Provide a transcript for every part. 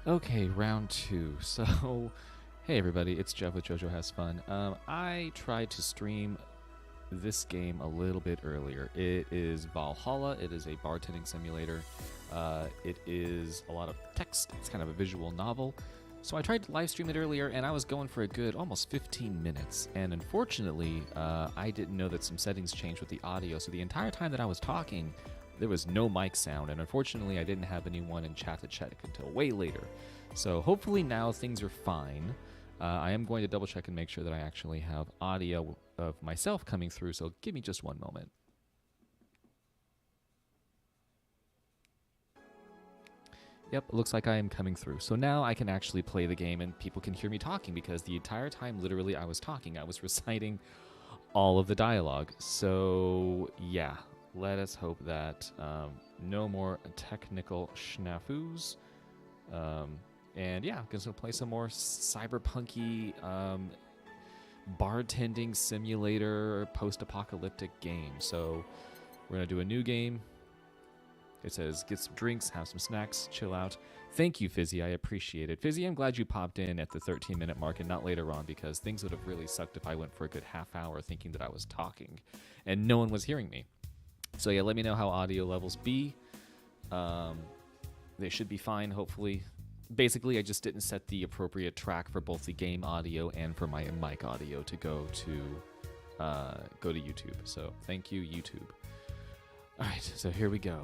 Okay, round two. So, hey everybody, it's Jeff with JoJo Has Fun. I tried to stream this game a little bit earlier. It is Valhalla. It is a bartending simulator. It is a lot of text. It's kind of a visual novel. So I tried to live stream it earlier, and I was going for a good almost 15 minutes. And unfortunately, I didn't know that some settings changed with the audio. So the entire time that I was talking, there was no mic sound, and unfortunately I didn't have anyone in chat to check until way later. So hopefully now things are fine. I am going to double check and make sure that I actually have audio of myself coming through, so give me just one moment. Yep, it looks like I am coming through. So now I can actually play the game and people can hear me talking, because the entire time literally I was talking. I was reciting all of the dialogue. So yeah, let us hope that no more technical snafus. And yeah, I'm going to play some more cyberpunky bartending simulator post-apocalyptic game. So we're going to do a new game. It says, get some drinks, have some snacks, chill out. Thank you, Fizzy. I appreciate it. Fizzy, I'm glad you popped in at the 13-minute mark and not later on, because things would have really sucked if I went for a good half hour thinking that I was talking and no one was hearing me. So yeah, let me know how audio levels be. They should be fine, hopefully. Basically, I just didn't set the appropriate track for both the game audio and for my mic audio to go to YouTube. So thank you, YouTube. All right, so here we go.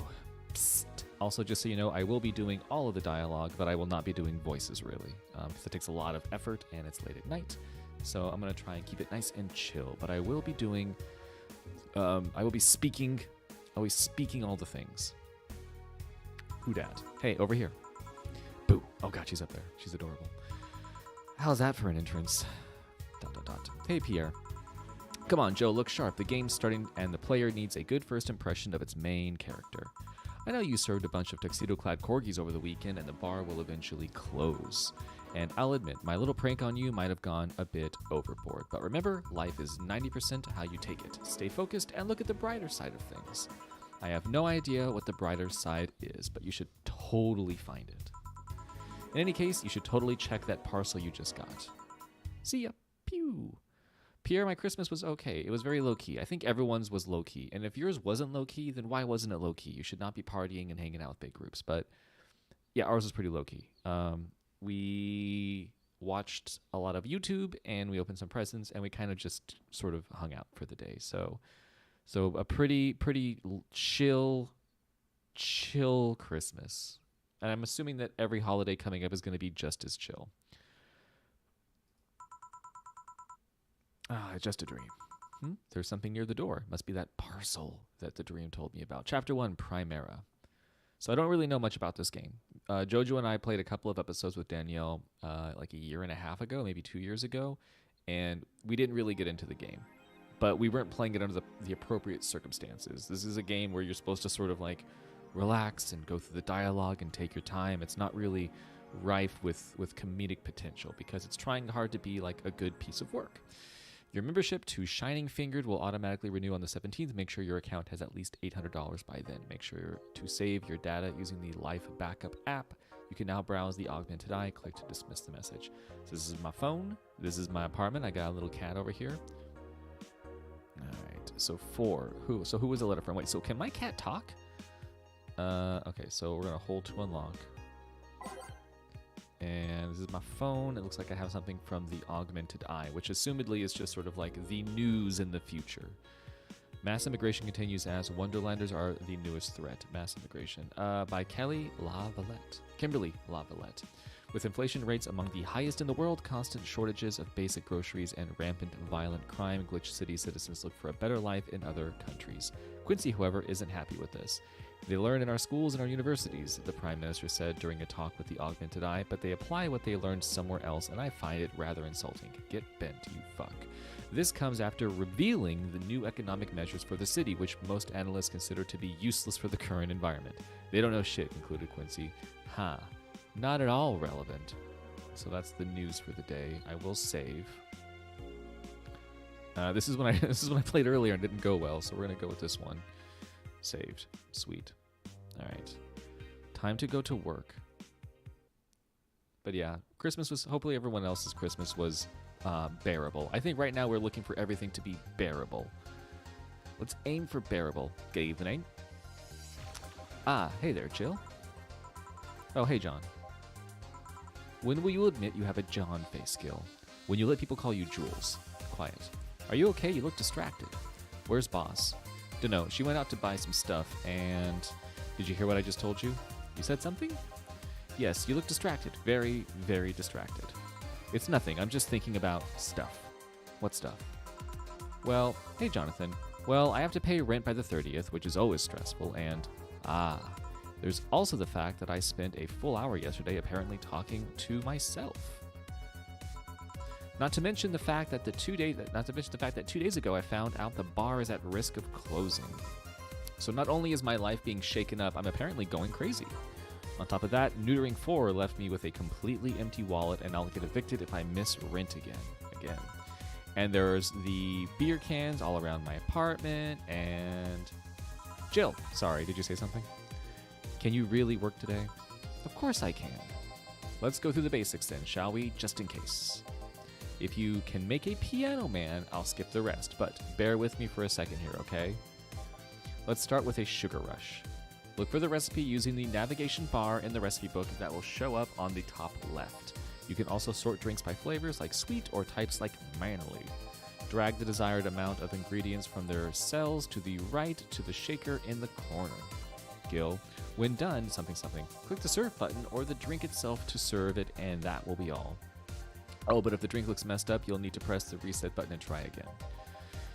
Psst. Also, just so you know, I will be doing all of the dialogue, but I will not be doing voices, really. Because it takes a lot of effort, and it's late at night. So I'm going to try and keep it nice and chill. But I will be doing... I will be speaking... I'll be speaking all the things. Who dat? Hey, over here. Boo. Oh god, she's up there. She's adorable. How's that for an entrance? ... Hey, Pierre. Come on, Joe, look sharp. The game's starting, and the player needs a good first impression of its main character. I know you served a bunch of tuxedo-clad corgis over the weekend, and the bar will eventually close. And I'll admit, my little prank on you might have gone a bit overboard. But remember, life is 90% how you take it. Stay focused and look at the brighter side of things. I have no idea what the brighter side is, but you should totally find it. In any case, you should totally check that parcel you just got. See ya. Pew. Pierre, my Christmas was okay. It was very low-key. I think everyone's was low-key. And if yours wasn't low-key, then why wasn't it low-key? You should not be partying and hanging out with big groups. But yeah, ours was pretty low-key. We watched a lot of YouTube, and we opened some presents, and we kind of just sort of hung out for the day. So a pretty chill Christmas. And I'm assuming that every holiday coming up is going to be just as chill. Ah, just a dream. There's something near the door. Must be that parcel that the dream told me about. Chapter 1, Primera. So I don't really know much about this game. Jojo and I played a couple of episodes with Danielle like a year and a half ago, maybe 2 years ago, and we didn't really get into the game. But we weren't playing it under the appropriate circumstances. This is a game where you're supposed to sort of like relax and go through the dialogue and take your time. It's not really rife with comedic potential because it's trying hard to be like a good piece of work. Your membership to Shining Fingered will automatically renew on the 17th. Make sure your account has at least $800 by then. Make sure to save your data using the Life Backup app. You can now browse the Augmented Eye. Click to dismiss the message. So this is my phone. This is my apartment. I got a little cat over here. All right. So who? So who was the letter from? Wait, so can my cat talk? Okay, so we're going to hold to unlock. And this is my phone. It looks like I have something from the Augmented Eye, which assumedly is just sort of like the news in the future. Mass immigration continues as Wonderlanders are the newest threat. Mass immigration. By Kimberly LaVallette. With inflation rates among the highest in the world, constant shortages of basic groceries, and rampant violent crime, Glitch City citizens look for a better life in other countries. Quincy, however, isn't happy with this. They learn in our schools and our universities, the Prime Minister said during a talk with the Augmented Eye, but they apply what they learned somewhere else, and I find it rather insulting. Get bent, you fuck. This comes after revealing the new economic measures for the city, which most analysts consider to be useless for the current environment. They don't know shit, concluded Quincy. Not at all relevant. So that's the news for the day. I will save. This is when I played earlier and didn't go well, so we're gonna go with this one. Saved. Sweet. All right. Time to go to work. But yeah, Christmas was, hopefully everyone else's Christmas was bearable. I think right now we're looking for everything to be bearable. Let's aim for bearable. Good evening. Ah, hey there, Jill. Oh, hey, John. When will you admit you have a John face skill? When you let people call you Jules. Quiet. Are you okay? You look distracted. Where's Boss? Dunno. She went out to buy some stuff, and... Did you hear what I just told you? You said something? Yes, you look distracted. Very, very distracted. It's nothing. I'm just thinking about stuff. What stuff? Well, hey, Jonathan. Well, I have to pay rent by the 30th, which is always stressful, and... there's also the fact that I spent a full hour yesterday apparently talking to myself. Not to mention the fact that 2 days ago I found out the bar is at risk of closing. So not only is my life being shaken up, I'm apparently going crazy. On top of that, neutering 4 left me with a completely empty wallet, and I'll get evicted if I miss rent again. And there's the beer cans all around my apartment, and... Jill, sorry, did you say something? Can you really work today? Of course I can. Let's go through the basics then, shall we? Just in case. If you can make a piano man, I'll skip the rest, but bear with me for a second here, okay? Let's start with a sugar rush. Look for the recipe using the navigation bar in the recipe book that will show up on the top left. You can also sort drinks by flavors like sweet or types like manly. Drag the desired amount of ingredients from their cells to the right to the shaker in the corner. Gil, when done, something, click the serve button or the drink itself to serve it, and that will be all. Oh, but if the drink looks messed up, you'll need to press the reset button and try again.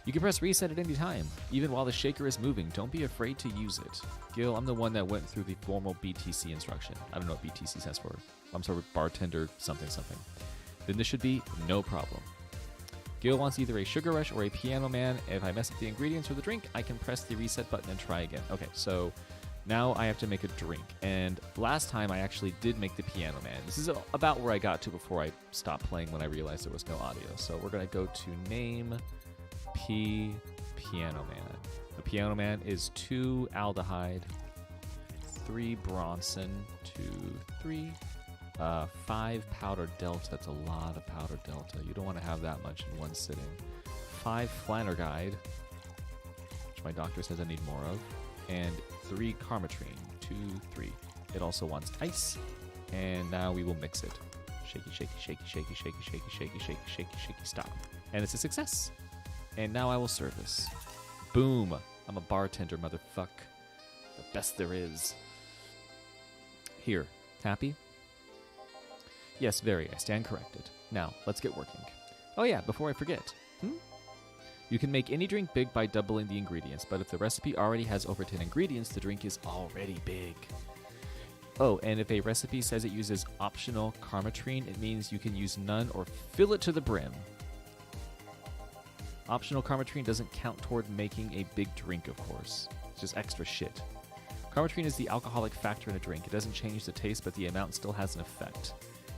You can press reset at any time, even while the shaker is moving. Don't be afraid to use it. Gil, I'm the one that went through the formal BTC instruction. I don't know what BTC stands for. I'm sorry, bartender something. Then this should be no problem. Gil wants either a sugar rush or a piano man. If I mess up the ingredients or the drink, I can press the reset button and try again. Okay, so now I have to make a drink. And last time I actually did make the piano man. This is about where I got to before I stopped playing when I realized there was no audio. So we're going to go to name piano man. The piano man is 2 aldehyde, 3 Bronson, 2, 3, 5 powder delta. That's a lot of powder delta. You don't want to have that much in one sitting. 5 Flanergide, which my doctor says I need more of, and 3 Carmetrine, 2, 3. It also wants ice, and now we will mix it. Shaky, shaky, shaky, shaky, shaky, shaky, shaky, shaky, shaky, shaky, stop. And it's a success. And now I will serve this. Boom. I'm a bartender, motherfuck. The best there is. Here. Happy? Yes, very. I stand corrected. Now, let's get working. Oh yeah, before I forget. You can make any drink big by doubling the ingredients, but if the recipe already has over 10 ingredients, the drink is already big. Oh, and if a recipe says it uses optional Carmetrine, it means you can use none or fill it to the brim. Optional Carmetrine doesn't count toward making a big drink, of course. It's just extra shit. Carmetrine is the alcoholic factor in a drink. It doesn't change the taste, but the amount still has an effect.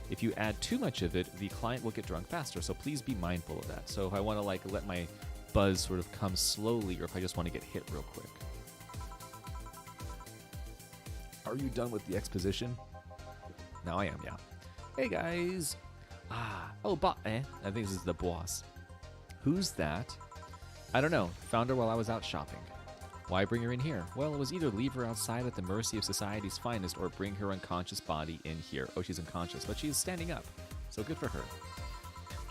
If you add too much of it, the client will get drunk faster, so please be mindful of that. So if I want to let my buzz sort of come slowly, or if I just want to get hit real quick. Are you done with the exposition? Now I am, yeah. Hey guys. I think this is the boss. Who's that? I don't know. Found her while I was out shopping. Why bring her in here? Well, it was either leave her outside at the mercy of society's finest or bring her unconscious body in here. Oh, she's unconscious, but she is standing up. So good for her.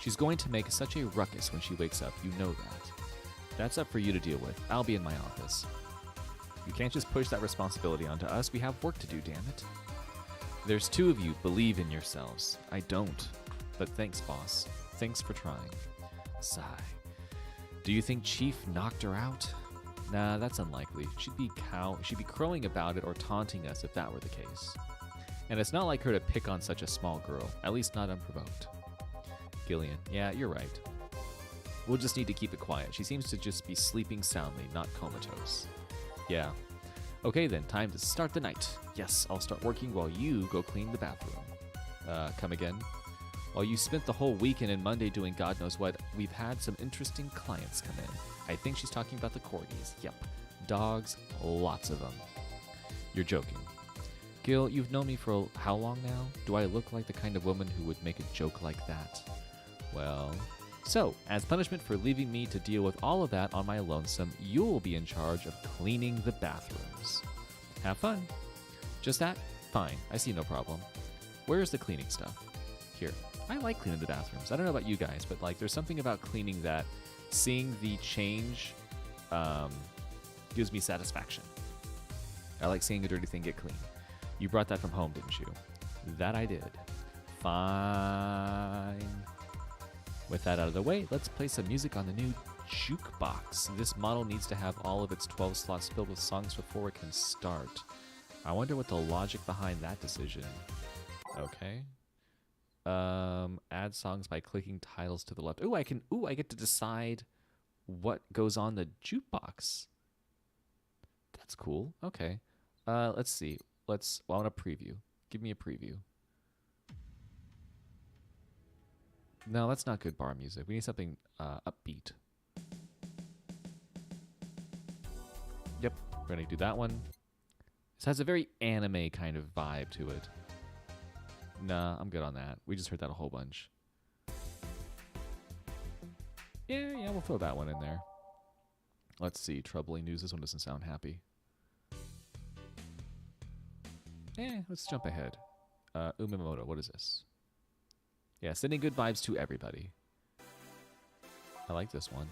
She's going to make such a ruckus when she wakes up. You know that. That's up for you to deal with. I'll be in my office. You can't just push that responsibility onto us. We have work to do, damn it. There's 2 of you. Believe in yourselves. I don't. But thanks, boss. Thanks for trying. Sigh. Do you think Chief knocked her out? Nah, that's unlikely. She'd be crowing about it or taunting us if that were the case. And it's not like her to pick on such a small girl, at least not unprovoked. Gillian, yeah, you're right. We'll just need to keep it quiet. She seems to just be sleeping soundly, not comatose. Yeah. Okay then, time to start the night. Yes, I'll start working while you go clean the bathroom. Come again? While you spent the whole weekend and Monday doing God knows what, we've had some interesting clients come in. I think she's talking about the corgis. Yep. Dogs, lots of them. You're joking. Gil, you've known me for how long now? Do I look like the kind of woman who would make a joke like that? Well, so, as punishment for leaving me to deal with all of that on my lonesome, you'll be in charge of cleaning the bathrooms. Have fun. Just that? Fine. I see no problem. Where's the cleaning stuff? Here. I like cleaning the bathrooms. I don't know about you guys, but like there's something about cleaning that seeing the change gives me satisfaction. I like seeing a dirty thing get clean. You brought that from home, didn't you? That I did. Fine. With that out of the way, let's play some music on the new jukebox. This model needs to have all of its 12 slots filled with songs before it can start. I wonder what the logic behind that decision. Okay. Add songs by clicking titles to the left. I get to decide what goes on the jukebox. That's cool. Okay. Let's see. I want a preview. Give me a preview. No, that's not good bar music. We need something upbeat. Yep, we're gonna do that one. This has a very anime kind of vibe to it. Nah, I'm good on that. We just heard that a whole bunch. Yeah, we'll throw that one in there. Let's see, troubling news. This one doesn't sound happy. Let's jump ahead. Umemoto, what is this? Yeah, sending good vibes to everybody. I like this one.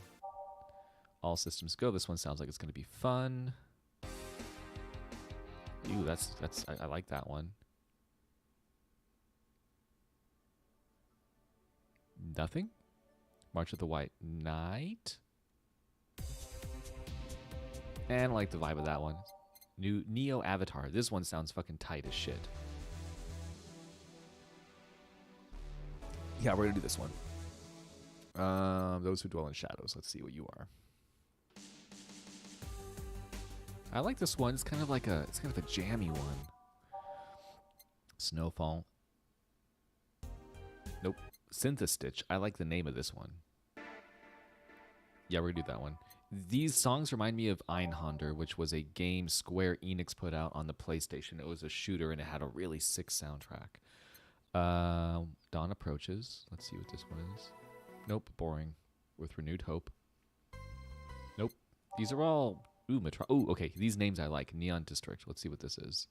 All systems go. This one sounds like it's going to be fun. Ew, I like that one. Nothing? March of the White Knight? And I like the vibe of that one. New Neo Avatar. This one sounds fucking tight as shit. Yeah, we're gonna do this one. Those who dwell in shadows. Let's see what you are. I like this one. It's kind of a jammy one. Snowfall. Nope. Synthestitch. I like the name of this one. Yeah, we're gonna do that one. These songs remind me of Einhander, which was a game Square Enix put out on the PlayStation. It was a shooter and it had a really sick soundtrack. Dawn approaches. Let's see what this one is. Nope, boring. With renewed hope. Nope. These are all... okay. These names I like. Neon District. Let's see what this is.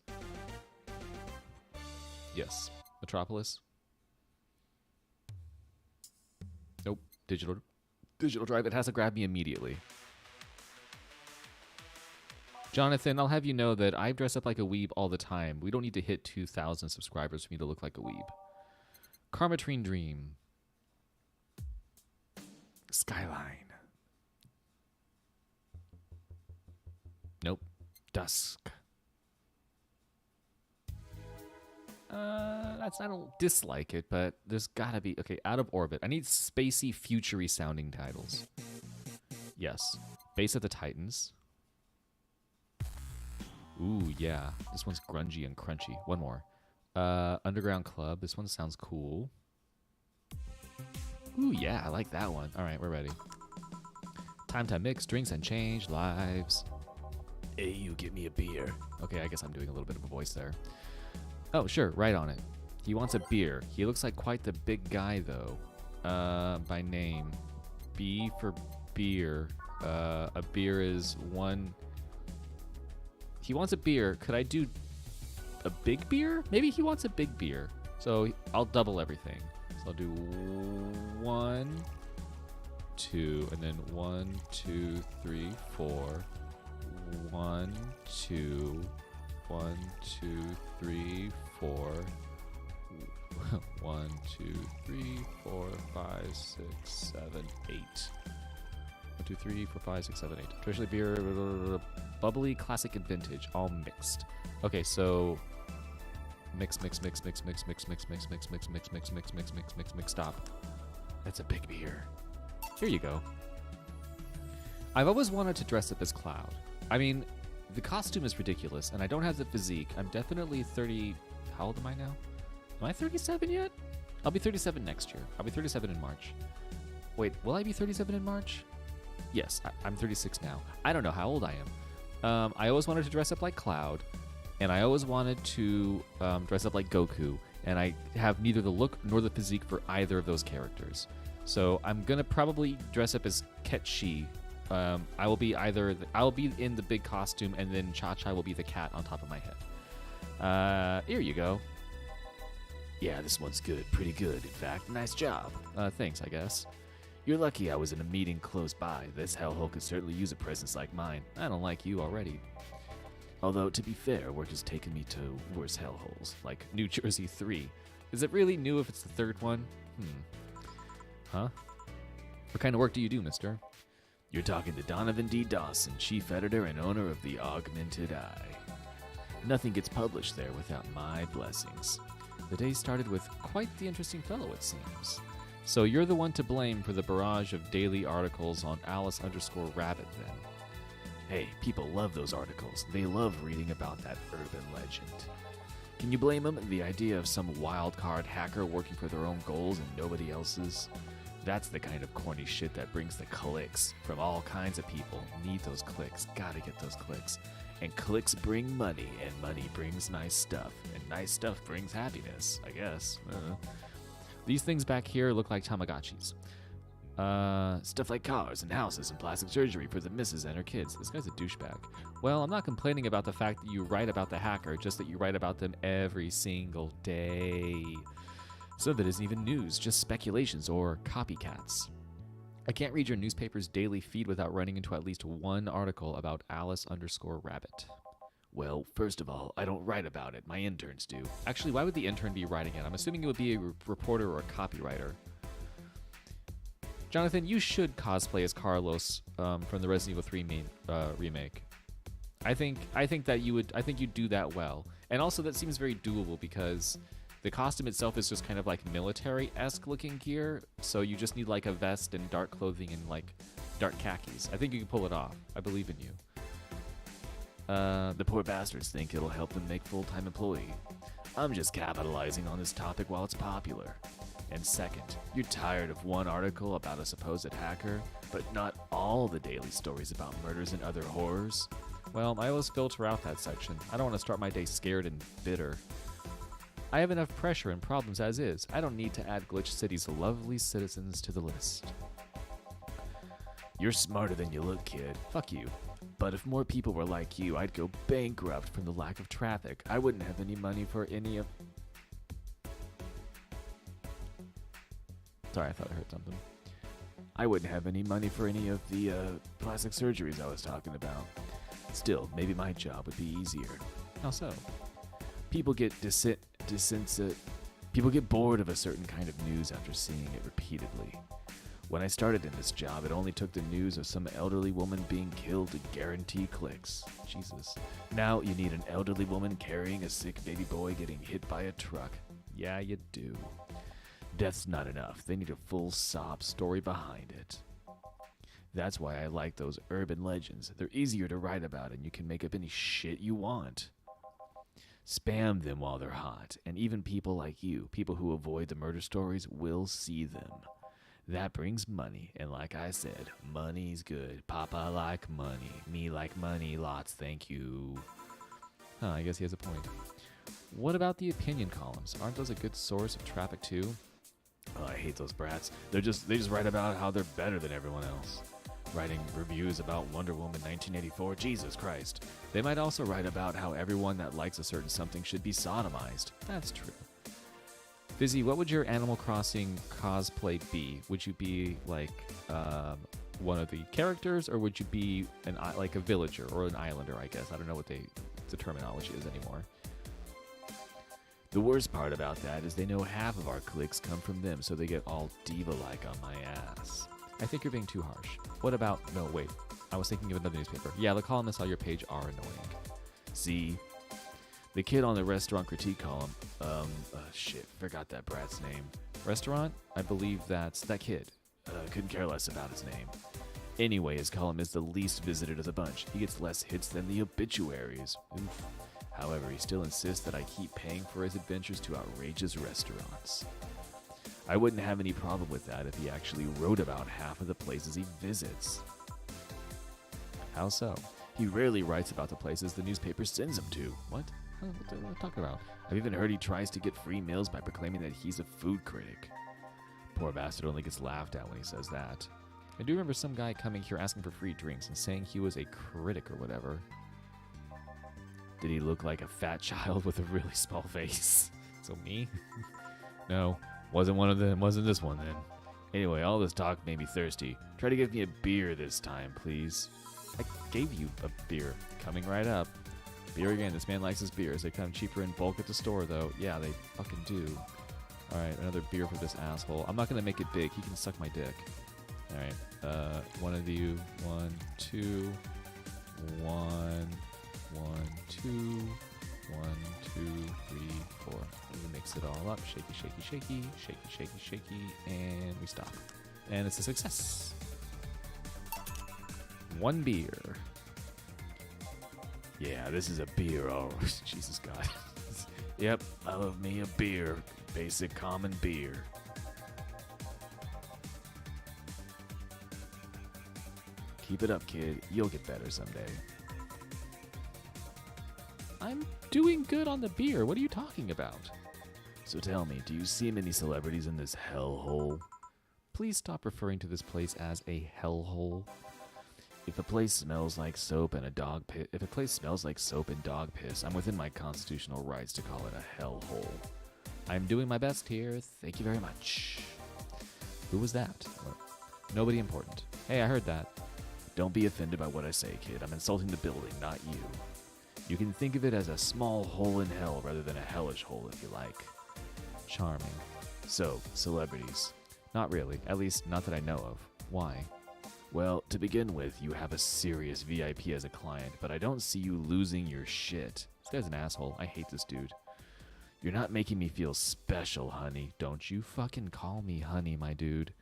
Yes. Metropolis. Nope. Digital Drive. It has to grab me immediately. Jonathan, I'll have you know that I dress up like a weeb all the time. We don't need to hit 2,000 subscribers for me to look like a weeb. Karmatrine Dream. Skyline. Nope. Dusk. I don't dislike it, but there's gotta be... Okay, Out of Orbit. I need spacey, futury sounding titles. Yes. Base of the Titans. Ooh, yeah. This one's grungy and crunchy. One more. Underground Club. This one sounds cool. Ooh, yeah, I like that one. All right, we're ready. Time to mix drinks and change lives. Hey, you give me a beer. Okay, I guess I'm doing a little bit of a voice there. Oh, sure, right on it. He wants a beer. He looks like quite the big guy, though. By name. B for beer. A beer is one... He wants a beer. Could I do a big beer? Maybe he wants a big beer. So I'll double everything. So I'll do 1, 2, and then 1, 2, 3, 4. 1, 2, 1, 2, 3, 4. 1, 2, 3, 4, 5, 6, 7, 8. 1, 2, 3, 4, 5, 6, 7, 8. Traditionally beer, bubbly, classic, and vintage, all mixed. Okay, so mix, stop. That's a big beer. Here you go. I've always wanted to dress up as Cloud. I mean, the costume is ridiculous, and I don't have the physique. I'm definitely 30... How old am I now? Am I 37 yet? I'll be 37 next year. I'll be 37 in March. Wait, will I be 37 in March? Yes, I'm 36 now. I don't know how old I am. I always wanted to dress up like Cloud, and I always wanted to dress up like Goku, and I have neither the look nor the physique for either of those characters. So I'm gonna probably dress up as Ketchi. I will be in the big costume, and then Cha-Cha will be the cat on top of my head. Here you go. Yeah, this one's good, pretty good. In fact, nice job. Thanks, I guess. You're lucky I was in a meeting close by. This hellhole could certainly use a presence like mine. I don't like you already. Although, to be fair, work has taken me to worse hellholes, like New Jersey 3. Is it really new if it's the third one? Huh? What kind of work do you do, mister? You're talking to Donovan D. Dawson, chief editor and owner of the Augmented Eye. Nothing gets published there without my blessings. The day started with quite the interesting fellow, it seems. So you're the one to blame for the barrage of daily articles on Alice_Rabbit, then. Hey, people love those articles. They love reading about that urban legend. Can you blame them? The idea of some wild-card hacker working for their own goals and nobody else's? That's the kind of corny shit that brings the clicks from all kinds of people. Need those clicks. Gotta get those clicks. And clicks bring money, and money brings nice stuff. And nice stuff brings happiness, I guess. These things back here look like Tamagotchis. Stuff like cars and houses and plastic surgery for the missus and her kids. This guy's a douchebag. Well, I'm not complaining about the fact that you write about the hacker, just that you write about them every single day. Some of it isn't even news, just speculations or copycats. I can't read your newspaper's daily feed without running into at least one article about Alice_Rabbit. Well, first of all, I don't write about it. My interns do. Actually, why would the intern be writing it? I'm assuming it would be a reporter or a copywriter. Jonathan, you should cosplay as Carlos from the Resident Evil 3 remake. I think you'd do that well. And also that seems very doable because the costume itself is just kind of like military-esque looking gear, so you just need like a vest and dark clothing and like dark khakis. I think you can pull it off. I believe in you. The poor bastards think it'll help them make full-time employee. I'm just capitalizing on this topic while it's popular. And second, you're tired of one article about a supposed hacker, but not all the daily stories about murders and other horrors? Well, I always filter out that section. I don't want to start my day scared and bitter. I have enough pressure and problems as is. I don't need to add Glitch City's lovely citizens to the list. You're smarter than you look, kid. Fuck you. But if more people were like you, I'd go bankrupt from the lack of traffic. I wouldn't have any money for any of... Sorry, I thought I heard something. I wouldn't have any money for any of the plastic surgeries I was talking about. Still, maybe my job would be easier. How so? People get people get bored of a certain kind of news after seeing it repeatedly. When I started in this job, it only took the news of some elderly woman being killed to guarantee clicks. Jesus. Now you need an elderly woman carrying a sick baby boy getting hit by a truck. Yeah, you do. Death's not enough. They need a full sob story behind it. That's why I like those urban legends. They're easier to write about and you can make up any shit you want. Spam them while they're hot, and even people like you, people who avoid the murder stories, will see them. That brings money, and like I said, money's good. Papa like money. Me like money, lots, thank you. Huh, I guess he has a point. What about the opinion columns? Aren't those a good source of traffic too? Oh, I hate those brats. They just write about how they're better than everyone else. Writing reviews about Wonder Woman 1984, Jesus Christ. They might also write about how everyone that likes a certain something should be sodomized. That's true. Fizzy, what would your Animal Crossing cosplay be? Would you be like one of the characters, or would you be like a villager or an islander, I guess? I don't know what the terminology is anymore. The worst part about that is they know half of our clicks come from them, so they get all diva-like on my ass. I think you're being too harsh. What about... No, wait. I was thinking of another newspaper. Yeah, the columnists on your page are annoying. See? The kid on the restaurant critique column... shit. Forgot that brat's name. Restaurant? I believe that's that kid. Couldn't care less about his name. Anyway, his column is the least visited of the bunch. He gets less hits than the obituaries. Oof. However, he still insists that I keep paying for his adventures to outrageous restaurants. I wouldn't have any problem with that if he actually wrote about half of the places he visits. How so? He rarely writes about the places the newspaper sends him to. What? What am I talking about? I've even heard he tries to get free meals by proclaiming that he's a food critic. Poor bastard only gets laughed at when he says that. I do remember some guy coming here asking for free drinks and saying he was a critic or whatever. Did he look like a fat child with a really small face? So me? No, wasn't one of them. Wasn't this one then. Anyway, all this talk made me thirsty. Try to give me a beer this time, please. I gave you a beer. Coming right up. Beer again. This man likes his beers. They come cheaper in bulk at the store, though. Yeah, they fucking do. Alright, another beer for this asshole. I'm not going to make it big. He can suck my dick. Alright, one of you. 1, 2. 1, 2. 1, 2, 3, 4. We mix it all up. Shaky, shaky, shaky. Shaky, shaky, shaky. And we stop. And it's a success. 1 beer. Yeah, this is a beer. Oh, Jesus God. Yep, I love me a beer. Basic common beer. Keep it up, kid. You'll get better someday. I'm doing good on the beer. What are you talking about? So tell me, do you see many celebrities in this hellhole? Please stop referring to this place as a hellhole. If a place smells like soap and dog piss, I'm within my constitutional rights to call it a hellhole. I'm doing my best here. Thank you very much. Who was that? Nobody important. Hey, I heard that. Don't be offended by what I say, kid. I'm insulting the building, not you. You can think of it as a small hole in hell rather than a hellish hole if you like. Charming. So, celebrities. Not really. At least, not that I know of. Why? Well, to begin with, you have a serious VIP as a client, but I don't see you losing your shit. This guy's an asshole. I hate this dude. You're not making me feel special, honey. Don't you fucking call me honey, my dude.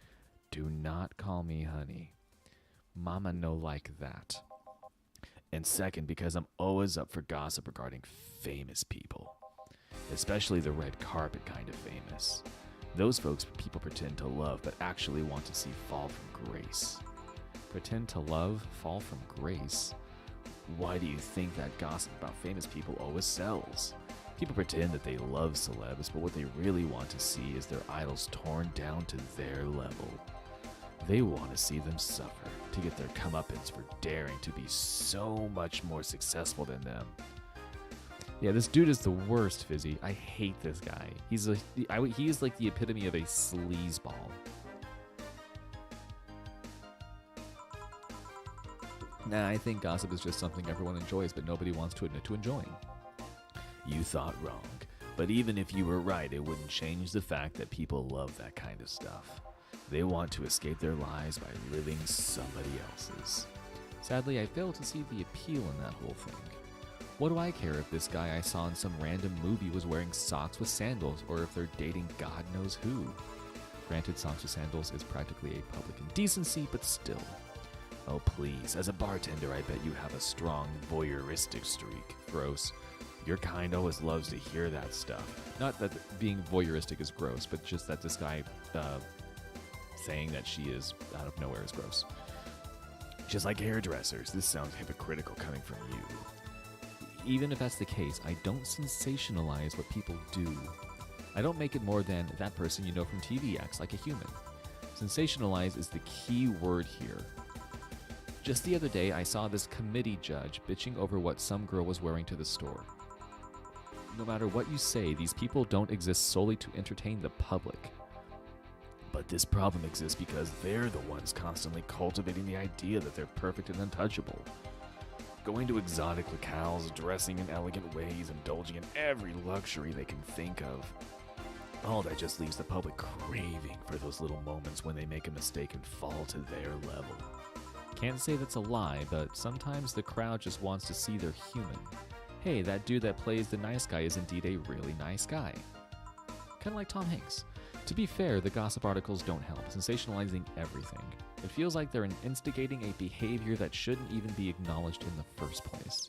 Do not call me honey. Mama no like that. And second, because I'm always up for gossip regarding famous people. Especially the red carpet kind of famous. Those folks people pretend to love, but actually want to see fall from grace. Pretend to love, fall from grace? Why do you think that gossip about famous people always sells? People pretend that they love celebs, but what they really want to see is their idols torn down to their level. They want to see them suffer, to get their comeuppance for daring to be so much more successful than them. Yeah, this dude is the worst, Fizzy. I hate this guy. He's like the epitome of a sleazeball. Nah, I think gossip is just something everyone enjoys, but nobody wants to admit to enjoying. You thought wrong. But even if you were right, it wouldn't change the fact that people love that kind of stuff. They want to escape their lives by living somebody else's. Sadly, I fail to see the appeal in that whole thing. What do I care if this guy I saw in some random movie was wearing socks with sandals, or if they're dating God knows who? Granted, socks with sandals is practically a public indecency, but still. Oh please, as a bartender I bet you have a strong voyeuristic streak. Gross. Your kind always loves to hear that stuff. Not that being voyeuristic is gross, but just that this guy saying that she is out of nowhere is gross. Just like hairdressers, this sounds hypocritical coming from you. Even if that's the case, I don't sensationalize what people do. I don't make it more than that person you know from TV acts like a human. Sensationalize is the key word here. Just the other day, I saw this committee judge bitching over what some girl was wearing to the store. No matter what you say, these people don't exist solely to entertain the public. But this problem exists because they're the ones constantly cultivating the idea that they're perfect and untouchable. Going to exotic locales, dressing in elegant ways, indulging in every luxury they can think of. All that just leaves the public craving for those little moments when they make a mistake and fall to their level. Can't say that's a lie, but sometimes the crowd just wants to see they're human. Hey, that dude that plays the nice guy is indeed a really nice guy. Kinda like Tom Hanks. To be fair, the gossip articles don't help, sensationalizing everything. It feels like they're instigating a behavior that shouldn't even be acknowledged in the first place.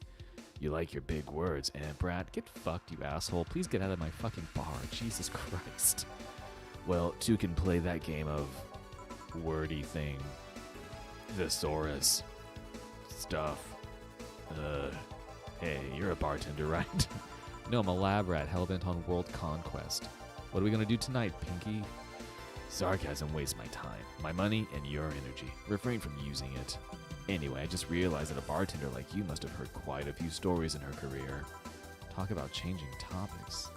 You like your big words, Aunt Brat? Get fucked, you asshole. Please get out of my fucking bar. Jesus Christ. Well, two can play that game of wordy thing. Thesaurus. Stuff. Hey, you're a bartender, right? No, I'm a lab rat hellbent on world conquest. What are we gonna do tonight, Pinky? Sarcasm wastes my time, my money, and your energy. Refrain from using it. Anyway, I just realized that a bartender like you must have heard quite a few stories in her career. Talk about changing topics.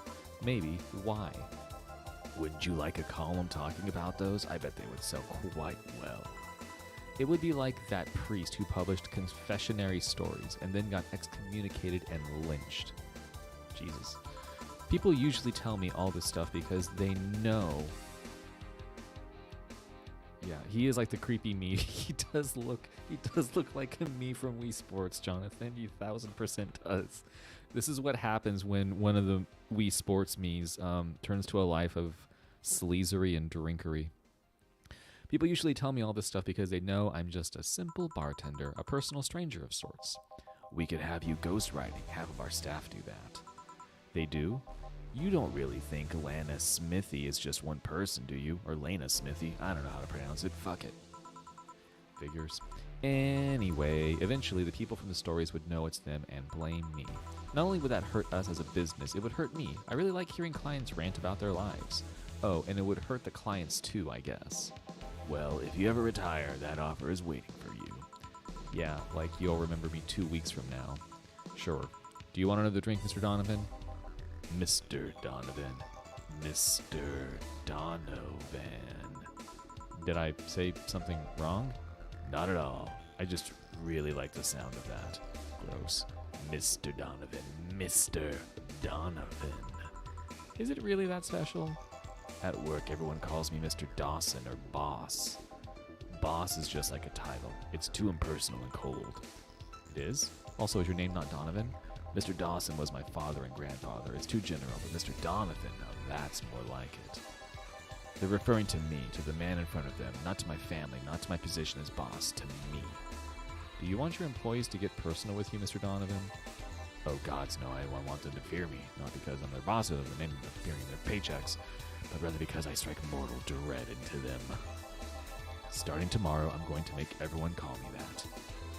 Maybe. Why? Wouldn't you like a column talking about those? I bet they would sell quite well. It would be like that priest who published confessionary stories and then got excommunicated and lynched. Jesus. People usually tell me all this stuff because they know. Yeah, he is like the creepy me. He does look like me from Wii Sports, Jonathan. He 1000% does. This is what happens when one of the Wii Sports me's turns to a life of sleazery and drinkery. People usually tell me all this stuff because they know I'm just a simple bartender, a personal stranger of sorts. We could have you ghostwriting. Half of our staff do that. They do? You don't really think Lana Smithy is just one person, do you? Or Lana Smithy? I don't know how to pronounce it. Fuck it. Figures. Anyway, eventually the people from the stories would know it's them and blame me. Not only would that hurt us as a business, it would hurt me. I really like hearing clients rant about their lives. Oh, and it would hurt the clients too, I guess. Well, if you ever retire, that offer is waiting for you. Yeah, like you'll remember me 2 weeks from now. Sure. Do you want another drink, Mr. Donovan? Mr. Donovan. Mr. Donovan. Did I say something wrong? Not at all. I just really like the sound of that. Gross. Mr. Donovan. Mr. Donovan. Is it really that special? At work, everyone calls me Mr. Dawson or Boss. Boss is just like a title. It's too impersonal and cold. It is? Also, is your name not Donovan? Mr. Dawson was my father and grandfather. It's too general, but Mr. Donovan, now that's more like it. They're referring to me, to the man in front of them, not to my family, not to my position as boss, to me. Do you want your employees to get personal with you, Mr. Donovan? Oh, gods, no, I want them to fear me, not because I'm their boss or them and fearing their paychecks, but rather because I strike mortal dread into them. Starting tomorrow, I'm going to make everyone call me that.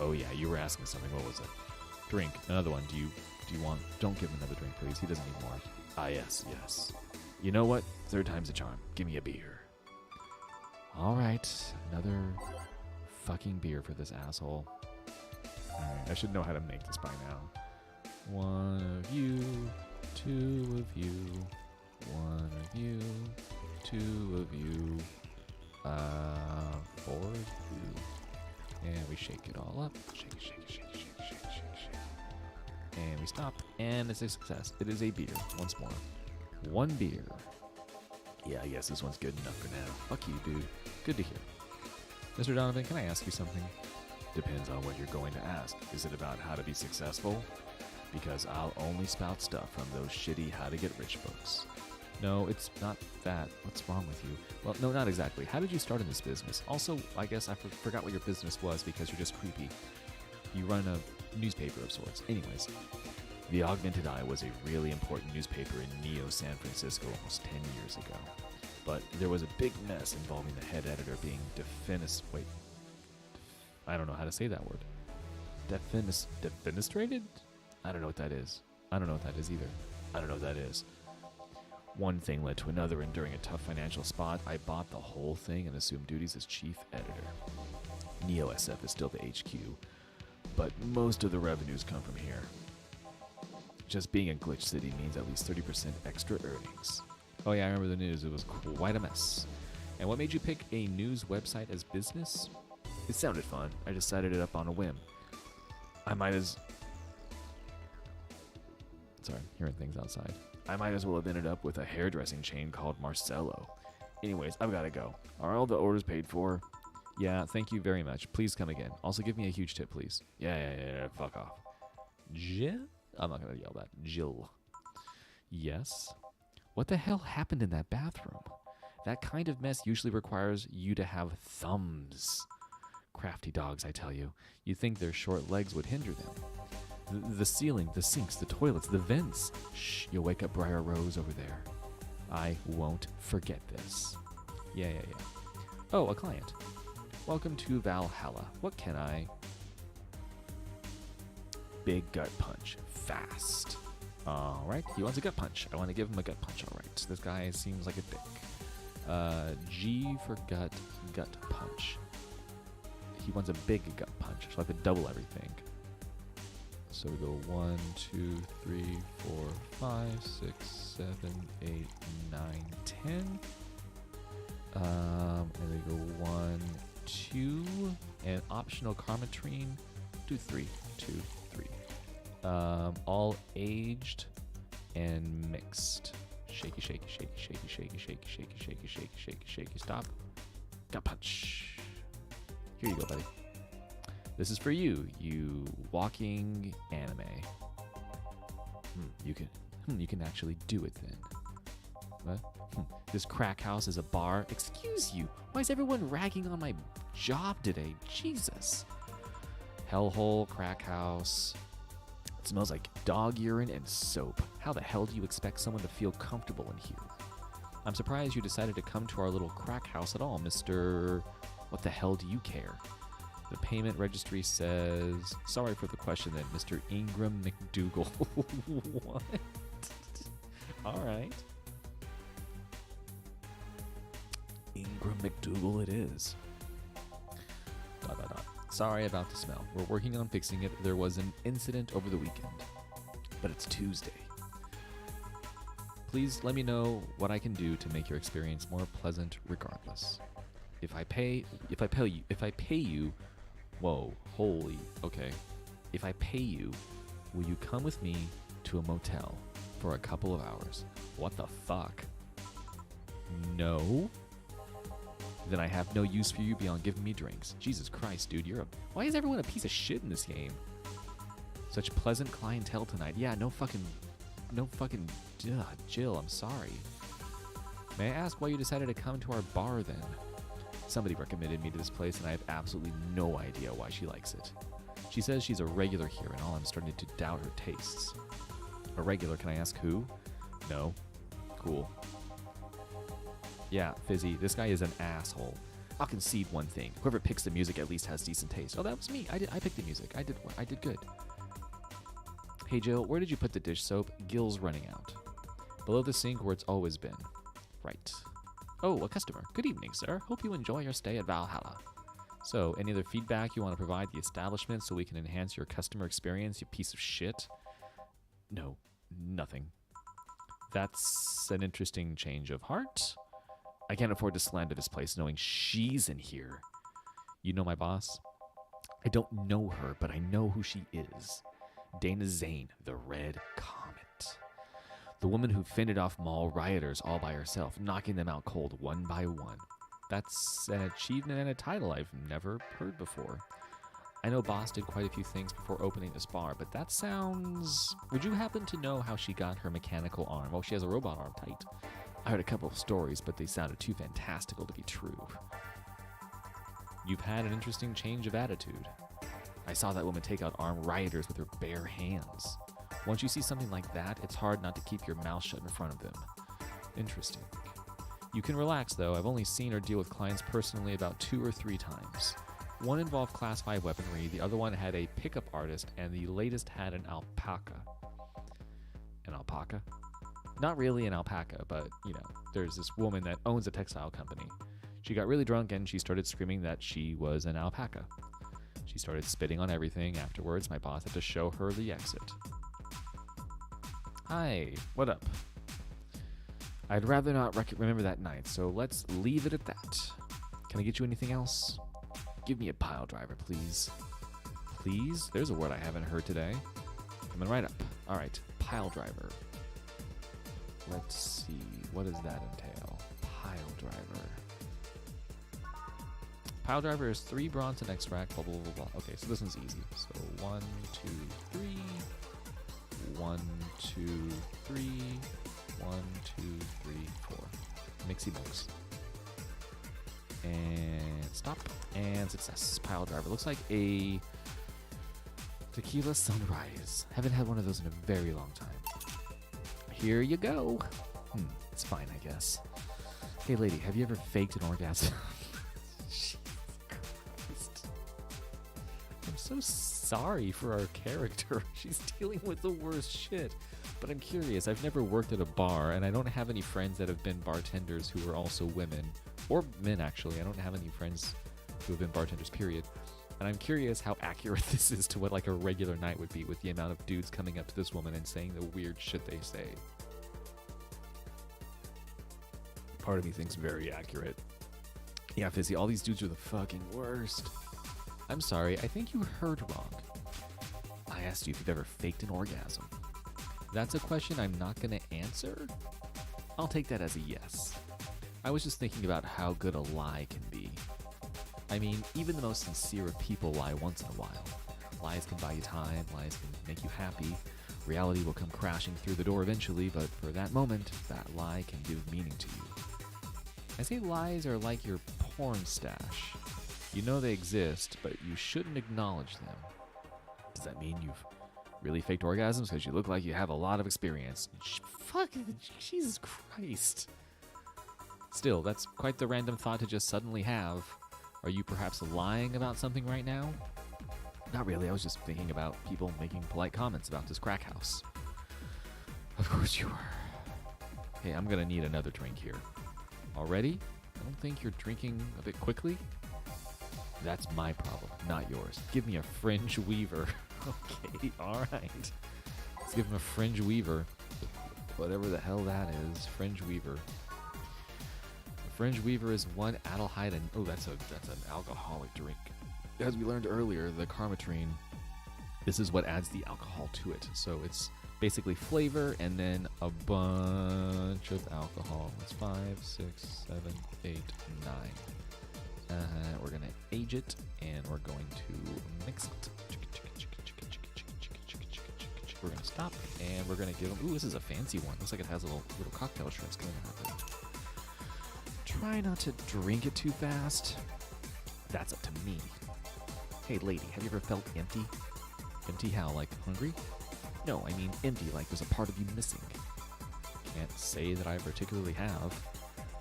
Oh yeah, you were asking something. What was it? Drink. Another one. Do you want... Don't give him another drink, please. He doesn't need more. Ah, yes. You know what? Third time's a charm. Give me a beer. All right. Another fucking beer for this asshole. All right. I should know how to make this by now. One of you. Two of you. One of you. Two of you. 4 of you. And we shake it all up. Shake. And we stop. And it's a success. It is a beer. Once more. One beer. Yeah, I guess this one's good enough for now. Fuck you, dude. Good to hear. Mr. Donovan, can I ask you something? Depends on what you're going to ask. Is it about how to be successful? Because I'll only spout stuff from those shitty how to get rich books. No, it's not that. What's wrong with you? Well, no, not exactly. How did you start in this business? Also, I guess I forgot what your business was because you're just creepy. You run a newspaper of sorts. Anyways, The Augmented Eye was a really important newspaper in Neo San Francisco almost 10 years ago. But there was a big mess involving the head editor being I don't know how to say that word. Defenestrated? I don't know what that is. I don't know what that is either. I don't know what that is. One thing led to another, and during a tough financial spot, I bought the whole thing and assumed duties as chief editor. Neo SF is still the HQ, but most of the revenues come from here. Just being a glitch city means at least 30% extra earnings. Oh yeah, I remember the news. It was quite a mess. And what made you pick a news website as business? It sounded fun. I decided it up on a whim. Sorry, hearing things outside. I might as well have ended up with a hairdressing chain called Marcello. Anyways, I've got to go. Are all the orders paid for? Yeah, thank you very much. Please come again. Also, give me a huge tip, please. Yeah, fuck off. Jill? I'm not going to yell that. Jill. Yes? What the hell happened in that bathroom? That kind of mess usually requires you to have thumbs. Crafty dogs, I tell you. You'd think their short legs would hinder them. The ceiling, the sinks, the toilets, the vents. Shh, you'll wake up Briar Rose over there. I won't forget this. Yeah. Oh, a client. Welcome to Valhalla. What can I... Big gut punch. Fast. All right, he wants a gut punch. I want to give him a gut punch. All right, this guy seems like a dick. G for gut punch. He wants a big gut punch, so I have to double everything. So we go 1, 2, 3, 4, 5, 6, 7, 8, 9, 10. And we go 1, 2, and optional Karmatrine. Do 3, 2, 3. All aged and mixed. Shaky, shaky, shaky, shaky, shaky, shaky, shaky, shaky, shaky, shaky, shaky. Stop. Gut punch. Here you go, buddy. This is for you, you walking anime. You can actually do it then. What? This crack house is a bar. Excuse you. Why is everyone ragging on my job today? Jesus. Hellhole, crack house. It smells like dog urine and soap. How the hell do you expect someone to feel comfortable in here? I'm surprised you decided to come to our little crack house at all, Mr. What the hell do you care? The payment registry says, sorry for the question then, Mr. Ingram McDougal. What? All right. Ingram McDougal it is. ... Sorry about the smell. We're working on fixing it. There was an incident over the weekend, but it's Tuesday. Please let me know what I can do to make your experience more pleasant regardless. If I pay you, whoa, holy, okay. If I pay you, will you come with me to a motel for a couple of hours? What the fuck? No? Then I have no use for you beyond giving me drinks. Jesus Christ, dude, why is everyone a piece of shit in this game? Such pleasant clientele tonight. Yeah, no fucking, Jill, I'm sorry. May I ask why you decided to come to our bar then? Somebody recommended me to this place, and I have absolutely no idea why she likes it. She says she's a regular here, and all I'm starting to doubt her tastes. A regular, can I ask who? No. Cool. Yeah, Fizzy, this guy is an asshole. I'll concede one thing. Whoever picks the music at least has decent taste. Oh, that was me. I picked the music. I did good. Hey, Jill, where did you put the dish soap? Gil's running out. Below the sink where it's always been. Right. Oh, a customer. Good evening, sir. Hope you enjoy your stay at Valhalla. So, any other feedback you want to provide the establishment so we can enhance your customer experience, you piece of shit? No, nothing. That's an interesting change of heart. I can't afford to slander this place knowing she's in here. You know my boss? I don't know her, but I know who she is. Dana Zane, the Red Comet. The woman who fended off mall rioters all by herself, knocking them out cold one by one. That's an achievement and a title I've never heard before. I know Boss did quite a few things before opening this bar, but that sounds... Would you happen to know how she got her mechanical arm? Oh, she has a robot arm, tight. I heard a couple of stories, but they sounded too fantastical to be true. You've had an interesting change of attitude. I saw that woman take out armed rioters with her bare hands. Once you see something like that, it's hard not to keep your mouth shut in front of them. Interesting. You can relax, though. I've only seen her deal with clients personally about 2 or 3 times. One involved Class 5 weaponry, the other one had a pickup artist, and the latest had an alpaca. An alpaca? Not really an alpaca, but, you know, there's this woman that owns a textile company. She got really drunk and she started screaming that she was an alpaca. She started spitting on everything. Afterwards, my boss had to show her the exit. Hi, what up? I'd rather not remember that night, so let's leave it at that. Can I get you anything else? Give me a pile driver, please. Please? There's a word I haven't heard today. Coming right up. All right, pile driver. Let's see, what does that entail? Pile driver. Pile driver is 3 Bronson extract, blah, blah, blah, blah. Okay, so this one's easy. So 1, 2, 3. 1, 2, 3. 1, 2, 3, 4. Mixy mix. And stop. And success. Pile driver. Looks like a tequila sunrise. Haven't had one of those in a very long time. Here you go. It's fine, I guess. Hey, lady, have you ever faked an orgasm? Jesus Christ. I'm so sorry for our character. She's dealing with the worst shit. But I'm curious. I've never worked at a bar, and I don't have any friends that have been bartenders who are also women. Or men, actually. I don't have any friends who have been bartenders, period. And I'm curious how accurate this is to what like a regular night would be with the amount of dudes coming up to this woman and saying the weird shit they say. Part of me thinks very accurate. Yeah, Fizzy, all these dudes are the fucking worst. I'm sorry, I think you heard wrong. I asked you if you've ever faked an orgasm. That's a question I'm not going to answer? I'll take that as a yes. I was just thinking about how good a lie can be. I mean, even the most sincere of people lie once in a while. Lies can buy you time, lies can make you happy. Reality will come crashing through the door eventually, but for that moment, that lie can give meaning to you. I say lies are like your porn stash. You know they exist, but you shouldn't acknowledge them. Does that mean you've really faked orgasms because you look like you have a lot of experience? Fuck, Jesus Christ. Still, that's quite the random thought to just suddenly have. Are you perhaps lying about something right now? Not really, I was just thinking about people making polite comments about this crack house. Of course you are. Hey, I'm gonna need another drink here. Already? I don't think you're drinking a bit quickly? That's my problem, not yours. Give me a fringe weaver. Okay, alright. Let's give him a fringe weaver. Whatever the hell that is. Fringe weaver. A fringe weaver is one aldehyde and... Oh, that's an alcoholic drink. As we learned earlier, the carmetrine, this is what adds the alcohol to it. So it's basically flavor and then a bunch of alcohol. It's 5, 6, 7, 8, 9. We're going to age it, and we're going to mix it. We're going to stop, and we're going to give them... Ooh, this is a fancy one. Looks like it has little cocktail shrimps coming out of it. Try not to drink it too fast. That's up to me. Hey, lady, have you ever felt empty? Empty how, like hungry? No, I mean empty like there's a part of you missing. Can't say that I particularly have.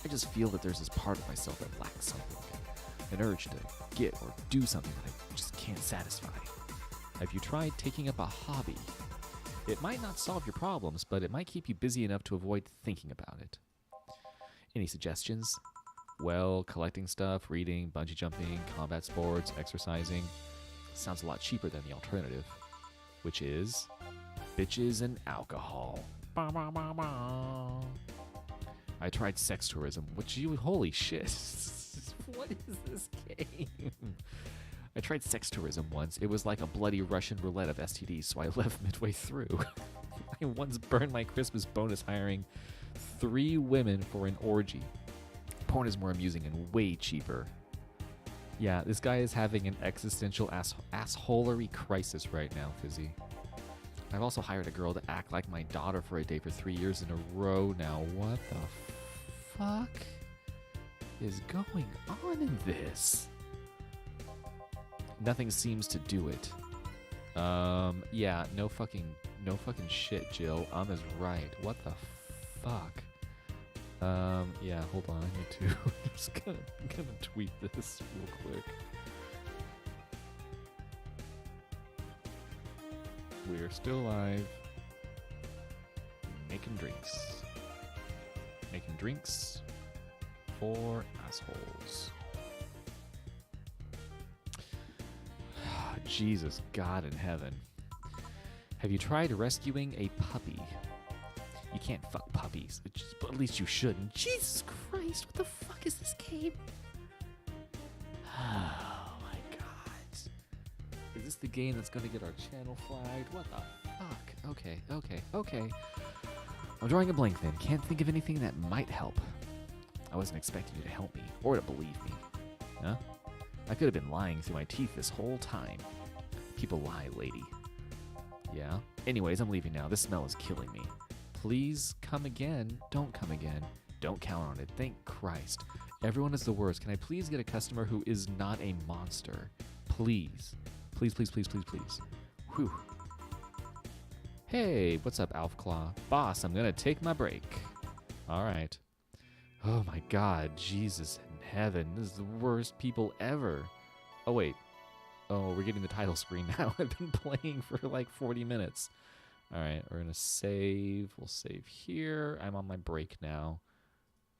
I just feel that there's this part of myself that lacks something. An urge to get or do something that I just can't satisfy. Have you tried taking up a hobby? It might not solve your problems, but it might keep you busy enough to avoid thinking about it. Any suggestions? Well, collecting stuff, reading, bungee jumping, combat sports, exercising. Sounds a lot cheaper than the alternative, which is bitches and alcohol. Bah, bah, bah, bah. I tried sex tourism, holy shit. What is this game? I tried sex tourism once. It was like a bloody Russian roulette of STDs, so I left midway through. I once burned my Christmas bonus hiring 3 women for an orgy. Porn is more amusing and way cheaper. Yeah, this guy is having an existential assholery crisis right now, Fizzy. I've also hired a girl to act like my daughter for a day for 3 years in a row now. What the fuck is going on in this? Nothing seems to do it. Yeah, no fucking shit, Jill. Is right. What the fuck? Yeah, hold on. I need to. I'm just gonna tweet this real quick. We're still live. Making drinks. Making drinks for assholes. Jesus, God in heaven. Have you tried rescuing a puppy? You can't fuck puppies, but at least you shouldn't. Jesus Christ, what the fuck is this game? Oh my God. Is this the game that's gonna get our channel flagged? What the fuck? Okay. I'm drawing a blank then. Can't think of anything that might help. I wasn't expecting you to help me, or to believe me. Huh? I could have been lying through my teeth this whole time. People lie, lady. Yeah? Anyways, I'm leaving now. This smell is killing me. Please come again. Don't come again. Don't count on it. Thank Christ. Everyone is the worst. Can I please get a customer who is not a monster? Please. Please. Whew. Hey, what's up, Alf Claw? Boss, I'm gonna take my break. Alright. Oh my God, Jesus in heaven. This is the worst people ever. Oh wait. Oh, we're getting the title screen now. I've been playing for like 40 minutes. All right, we're gonna save. We'll save here. I'm on my break now.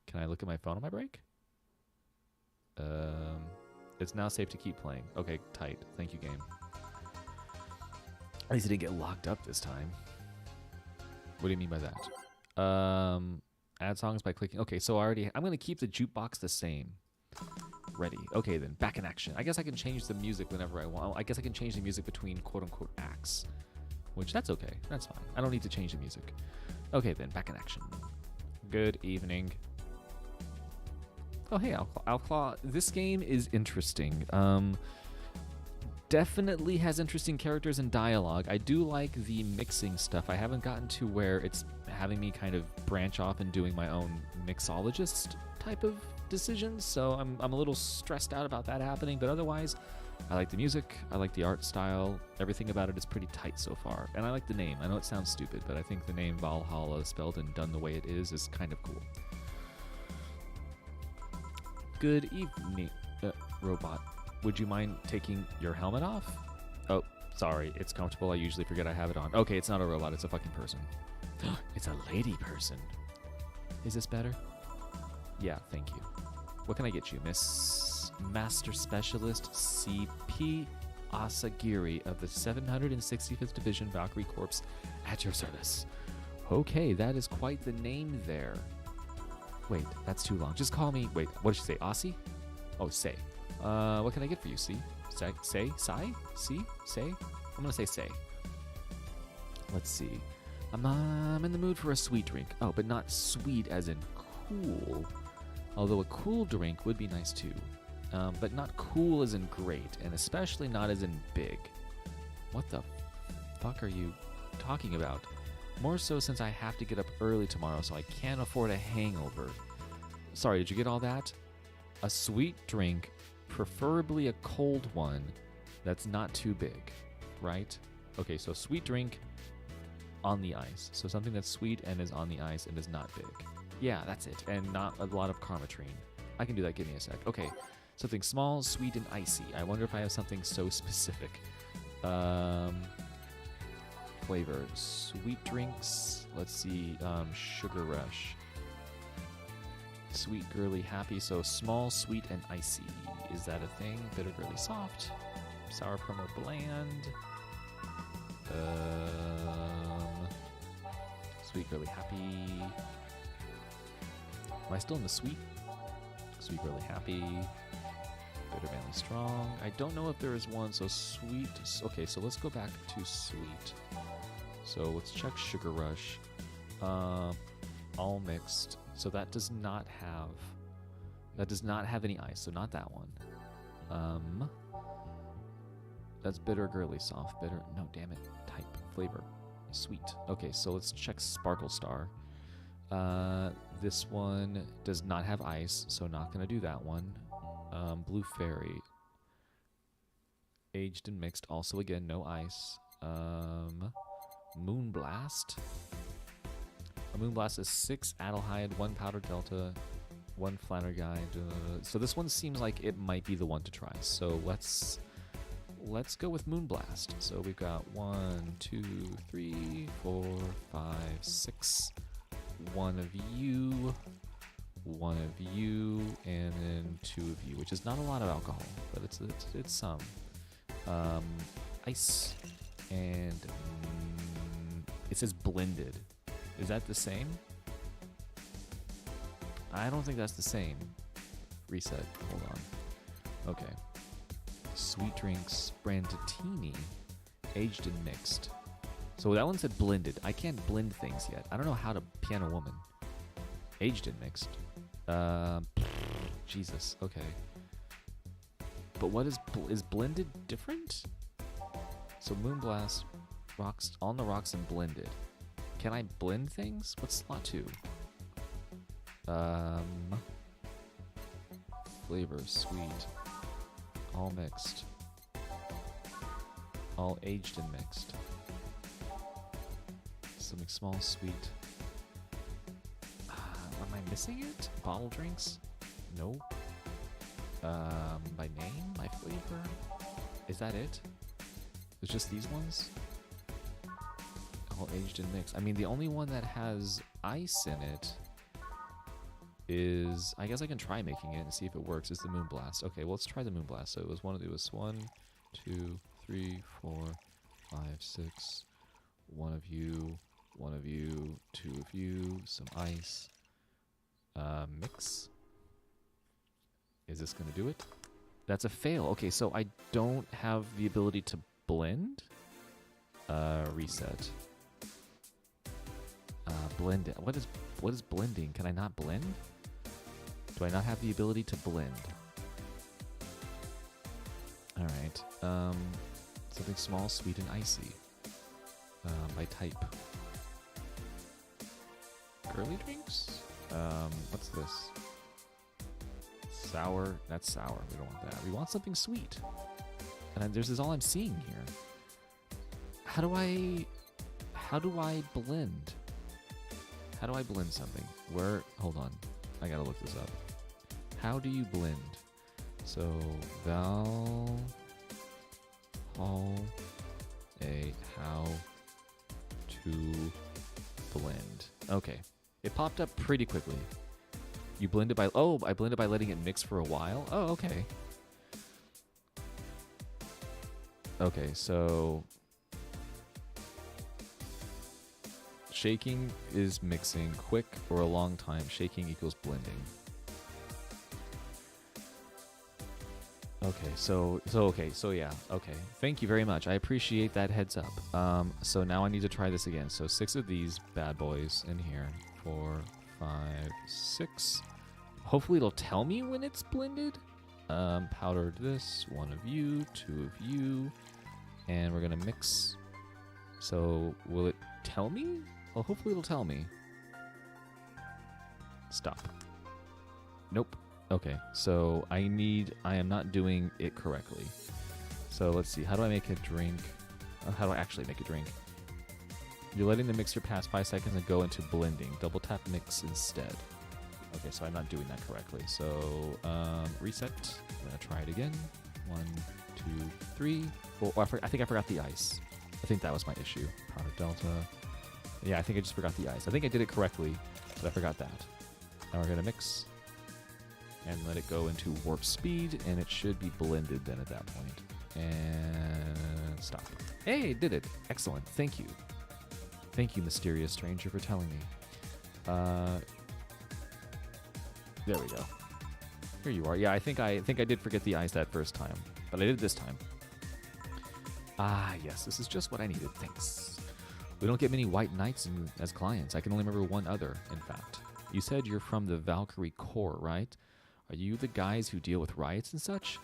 Can I look at my phone on my break? It's now safe to keep playing. Okay, tight. Thank you, game. At least it didn't get locked up this time. What do you mean by that? Add songs by clicking. Okay, so I'm gonna keep the jukebox the same. Ready. Okay, then back in action. I guess I can change the music whenever I want. I guess I can change the music between quote unquote acts, which that's okay. That's fine. I don't need to change the music. Okay, then back in action. Good evening. Oh, hey, Outclaw. This game is interesting. Definitely has interesting characters and dialogue. I do like the mixing stuff. I haven't gotten to where it's having me kind of branch off and doing my own mixologist type of decisions, so I'm a little stressed out about that happening, but otherwise, I like the music, I like the art style, everything about it is pretty tight so far, and I like the name. I know it sounds stupid, but I think the name Valhalla spelled and done the way it is kind of cool. Good evening, robot. Would you mind taking your helmet off? Oh, sorry, it's comfortable. I usually forget I have it on. Okay, it's not a robot, it's a fucking person. It's a lady person. Is this better? Yeah, thank you. What can I get you, Miss Master Specialist CP Asagiri of the 765th Division Valkyrie Corps at your service? Okay, that is quite the name there. Wait, that's too long. Just call me... Wait, what did she say? Aussie? Oh, say. What can I get for you, C? Say? Sai? C? Say? I'm gonna say say. Let's see. I'm in the mood for a sweet drink. Oh, but not sweet as in cool. Although a cool drink would be nice too. But not cool as in great, and especially not as in big. What the fuck are you talking about? More so since I have to get up early tomorrow, so I can't afford a hangover. Sorry, did you get all that? A sweet drink, preferably a cold one, that's not too big, right? Okay, so sweet drink on the ice. So something that's sweet and is on the ice and is not big. Yeah, that's it. And not a lot of Karmatrine. I can do that. Give me a sec. Okay, something small, sweet, and icy. I wonder if I have something so specific. Flavor. Sweet drinks. Let's see. Sugar Rush. Sweet, girly, happy. So small, sweet, and icy. Is that a thing? Bitter, girly, soft. Sour, plum, or bland. Sweet, girly, happy. Am I still in the sweet? Sweet, girly, happy. Bitter, manly, strong. I don't know if there is one. So sweet. Okay, so let's go back to sweet. So let's check Sugar Rush. All mixed. So that does not have any ice. So not that one. That's bitter, girly, soft, bitter. No, damn it. Type, flavor, sweet. Okay, so let's check Sparkle Star. This one does not have ice, so not gonna do that one. Blue Fairy. Aged and mixed. Also, again, no ice. Moonblast. A Moonblast is 6 Adelhyde, 1 Powder Delta, 1 Flannerguide. So this one seems like it might be the one to try. So let's go with Moonblast. So we've got 1, 2, 3, 4, 5, 6. One of you, and then 2 of you, which is not a lot of alcohol, but it's some. Ice, and it says blended. Is that the same? I don't think that's the same. Reset. Hold on. Okay. Sweet drinks, Branditini, aged and mixed. So that one said blended. I can't blend things yet. I don't know how to piano woman. Aged and mixed. Jesus. Okay. But what is blended different? So Moonblast, rocks on the rocks and blended. Can I blend things? What's slot 2? Flavor sweet. All mixed. All aged and mixed. Something small, sweet. Am I missing it? Bottle drinks? No. My name? My flavor? Is that it? It's just these ones? Oh all aged and mixed. I mean, the only one that has ice in it is, I guess I can try making it and see if it works, is the Moonblast. Okay, well, let's try the Moonblast. So it was 1, 2, 3, 4, 5, 6. One of you, 2 of you, some ice. Mix. Is this gonna do it? That's a fail. Okay, so I don't have the ability to blend. Reset. Blend it. What is blending? Can I not blend? Do I not have the ability to blend? Alright. Something small, sweet, and icy. By type. Girly drinks? What's this? Sour. That's sour. We don't want that. We want something sweet. And this is all I'm seeing here. How do I blend? How do I blend something? Hold on. I gotta look this up. How do you blend? So, how to blend. Okay. It popped up pretty quickly. You blend it by, I blend it by letting it mix for a while? Oh, okay. Okay, so shaking is mixing. Quick or a long time. Shaking equals blending. Okay, so yeah, okay. Thank you very much. I appreciate that heads up. So now I need to try this again. So 6 of these bad boys in here. 4, 5, 6. Hopefully it'll tell me when it's blended. Powdered this. 1 of you, 2 of you. And we're gonna mix. So will it tell me? Well, hopefully it'll tell me. Stop. Nope. Okay, so I am not doing it correctly. So let's see, how do I make a drink? How do I actually make a drink? You're letting the mixture pass 5 seconds and go into blending. Double tap mix instead. Okay, so I'm not doing that correctly. So, reset. I'm gonna try it again. 1, 2, 3, 4. Oh, I think I forgot the ice. I think that was my issue. Powder delta. Yeah, I think I just forgot the ice. I think I did it correctly, but I forgot that. Now we're gonna mix. And let it go into warp speed, and it should be blended then at that point. And stop. Hey, it did it. Excellent. Thank you. Thank you, mysterious stranger, for telling me. There we go. Here you are. Yeah, I think I did forget the ice that first time, but I did this time. Ah, yes, this is just what I needed. Thanks. We don't get many white knights as clients. I can only remember one other, in fact. You said you're from the Valkyrie Corps, right? Are you the guys who deal with riots and such?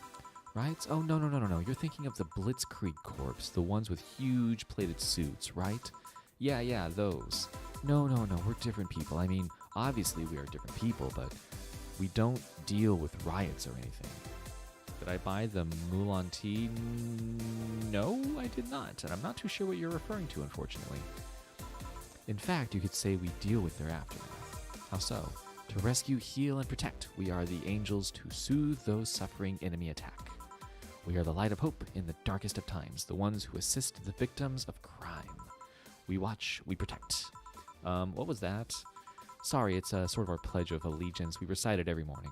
Riots? Oh, no. You're thinking of the Blitzkrieg Corps, the ones with huge plated suits, right? Yeah, those. No, we're different people. I mean, obviously we are different people, but we don't deal with riots or anything. Did I buy the Mulan tea? No, I did not, and I'm not too sure what you're referring to, unfortunately. In fact, you could say we deal with their aftermath. How so? To rescue, heal, and protect, we are the angels to soothe those suffering enemy attack. We are the light of hope in the darkest of times, the ones who assist the victims of crime. We watch, we protect. What was that? Sorry, it's sort of our pledge of allegiance. We recite it every morning.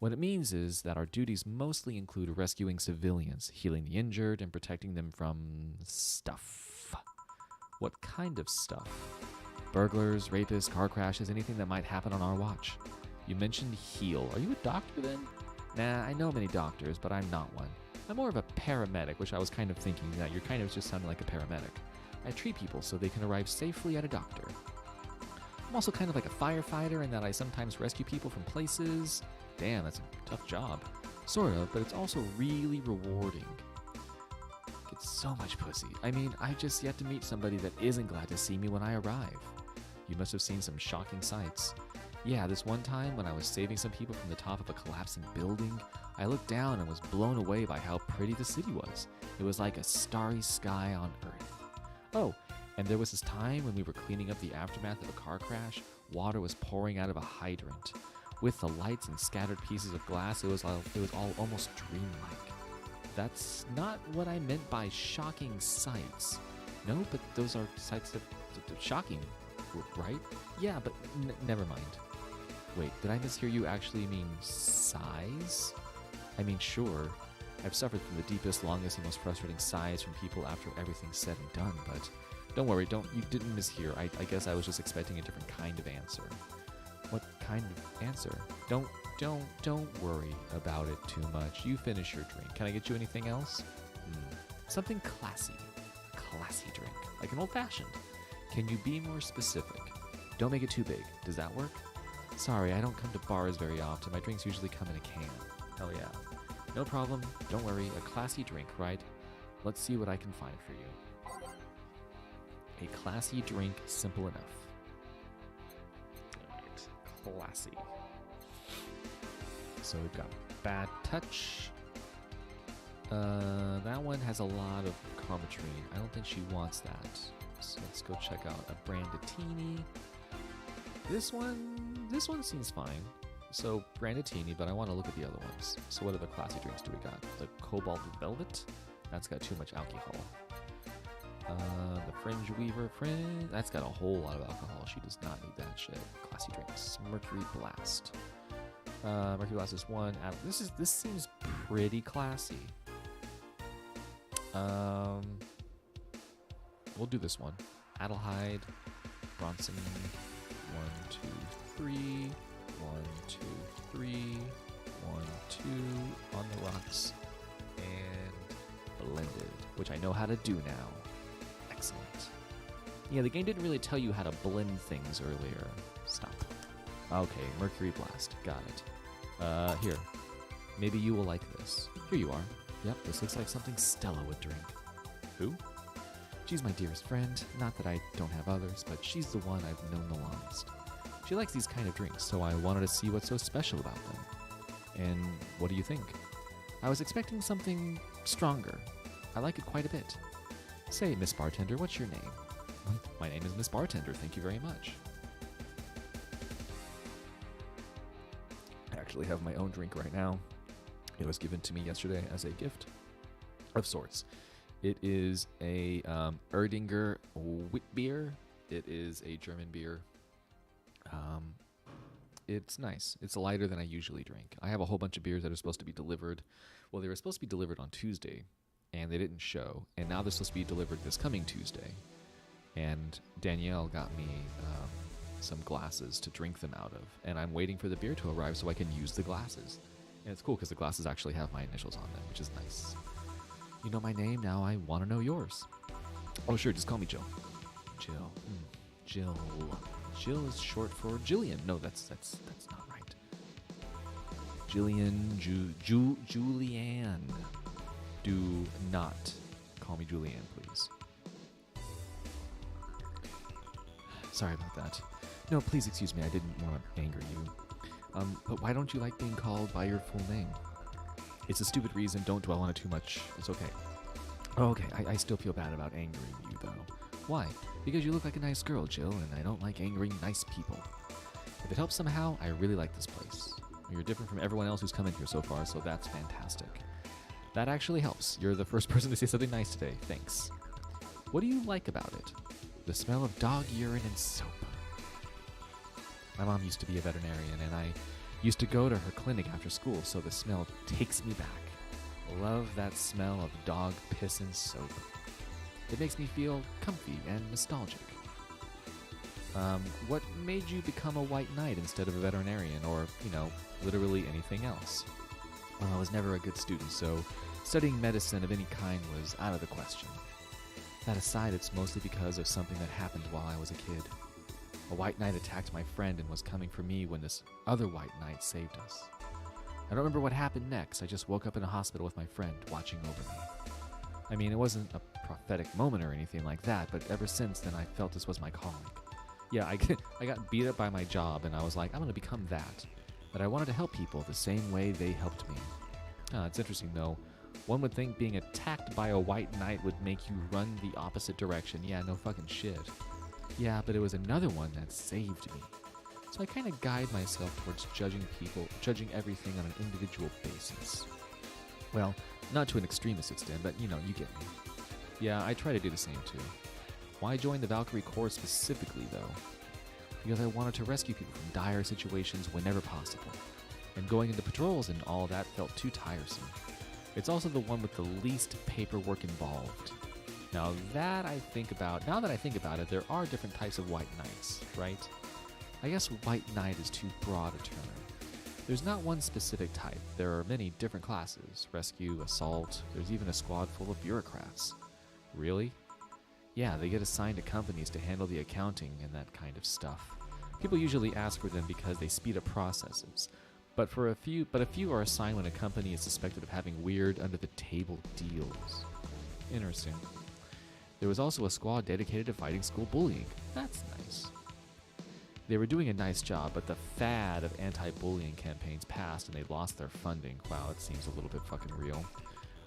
What it means is that our duties mostly include rescuing civilians, healing the injured, and protecting them from stuff. What kind of stuff? Burglars, rapists, car crashes, anything that might happen on our watch. You mentioned heal. Are you a doctor then? Nah, I know many doctors, but I'm not one. I'm more of a paramedic, which I was kind of thinking that you're kind of just sounding like a paramedic. I treat people so they can arrive safely at a doctor. I'm also kind of like a firefighter in that I sometimes rescue people from places. Damn, that's a tough job. Sort of, but it's also really rewarding. Get so much pussy. I mean, I've just yet to meet somebody that isn't glad to see me when I arrive. You must have seen some shocking sights. Yeah, this one time when I was saving some people from the top of a collapsing building, I looked down and was blown away by how pretty the city was. It was like a starry sky on Earth. Oh, and there was this time when we were cleaning up the aftermath of a car crash. Water was pouring out of a hydrant. With the lights and scattered pieces of glass, it was all almost dreamlike. That's not what I meant by shocking sights. No, but those are sights that shocking, right? Yeah, but never mind. Wait, did I mishear you actually mean sighs? I mean, sure, I've suffered from the deepest, longest, and most frustrating sighs from people after everything's said and done, but don't worry, you didn't mishear. I guess I was just expecting a different kind of answer. What kind of answer? Don't worry about it too much. You finish your drink. Can I get you anything else? Something classy. A classy drink. Like an old-fashioned. Can you be more specific? Don't make it too big. Does that work? Sorry, I don't come to bars very often. My drinks usually come in a can. Hell yeah. No problem. Don't worry. A classy drink, right? Let's see what I can find for you. A classy drink, simple enough. Alright. Classy. So we've got Bad Touch. That one has a lot of carbotrine. I don't think she wants that. So let's go check out a Brandatini. This one seems fine. So Brandatini, but I want to look at the other ones. So what other classy drinks do we got? The Cobalt Velvet. That's got too much alcohol. The Fringe Weaver that's got a whole lot of alcohol. She does not need that shit. Classy drinks. Mercury Blast. Mercury Blast is one. This seems pretty classy. We'll do this one. Adelheid, Bronson. 1, 2, 3. 1, 2, 3. 1, 2 on the rocks. And blended, which I know how to do now. Excellent. Yeah, the game didn't really tell you how to blend things earlier. Stop. Okay, Mercury Blast. Got it. Here. Maybe you will like this. Here you are. Yep, this looks like something Stella would drink. Who? She's my dearest friend. Not that I don't have others, but she's the one I've known the longest. She likes these kind of drinks, so I wanted to see what's so special about them. And what do you think? I was expecting something stronger. I like it quite a bit. Say, Miss Bartender, what's your name? My name is Miss Bartender, thank you very much. I actually have my own drink right now. It was given to me yesterday as a gift of sorts. It is a Erdinger Witbier. It is a German beer. It's nice. It's lighter than I usually drink. I have a whole bunch of beers that are supposed to be delivered. Well, they were supposed to be delivered on Tuesday, and they didn't show. And now they're supposed to be delivered this coming Tuesday. And Danielle got me some glasses to drink them out of. And I'm waiting for the beer to arrive so I can use the glasses. And it's cool because the glasses actually have my initials on them, which is nice. You know my name, now I want to know yours. Oh, sure, just call me Jill. Jill. Jill. Jill is short for Jillian. No, that's not right. Jillian, Julianne. Do not call me Julianne, please. Sorry about that. No, please excuse me, I didn't want to anger you. But why don't you like being called by your full name? It's a stupid reason, don't dwell on it too much. It's okay. Oh, okay, I still feel bad about angering you, though. Why? Because you look like a nice girl, Jill, and I don't like angering nice people. If it helps somehow, I really like this place. You're different from everyone else who's come in here so far, so that's fantastic. That actually helps. You're the first person to say something nice today. Thanks. What do you like about it? The smell of dog urine and soap. My mom used to be a veterinarian, and I used to go to her clinic after school, so the smell takes me back. Love that smell of dog piss and soap. It makes me feel comfy and nostalgic. What made you become a white knight instead of a veterinarian, or, literally anything else? Well, I was never a good student, so studying medicine of any kind was out of the question. That aside, it's mostly because of something that happened while I was a kid. A white knight attacked my friend and was coming for me when this other white knight saved us. I don't remember what happened next. I just woke up in a hospital with my friend watching over me. I mean, it wasn't a prophetic moment or anything like that, but ever since then I felt this was my calling. Yeah, I got beat up by my job and I was like, I'm going to become that. But I wanted to help people the same way they helped me. It's interesting though. One would think being attacked by a white knight would make you run the opposite direction. Yeah, no fucking shit. Yeah, but it was another one that saved me. So I kind of guide myself towards judging everything on an individual basis. Well, not to an extremist extent, but you get me. Yeah, I try to do the same too. Why join the Valkyrie Corps specifically, though? Because I wanted to rescue people from dire situations whenever possible. And going into patrols and all that felt too tiresome. It's also the one with the least paperwork involved. Now that I think about it, there are different types of White Knights, right? I guess White Knight is too broad a term. There's not one specific type. There are many different classes. Rescue, assault, there's even a squad full of bureaucrats. Really? Yeah, they get assigned to companies to handle the accounting and that kind of stuff. People usually ask for them because they speed up processes. But a few are assigned when a company is suspected of having weird under-the-table deals. Interesting. There was also a squad dedicated to fighting school bullying. That's nice. They were doing a nice job, but the fad of anti-bullying campaigns passed and they lost their funding. Wow, it seems a little bit fucking real.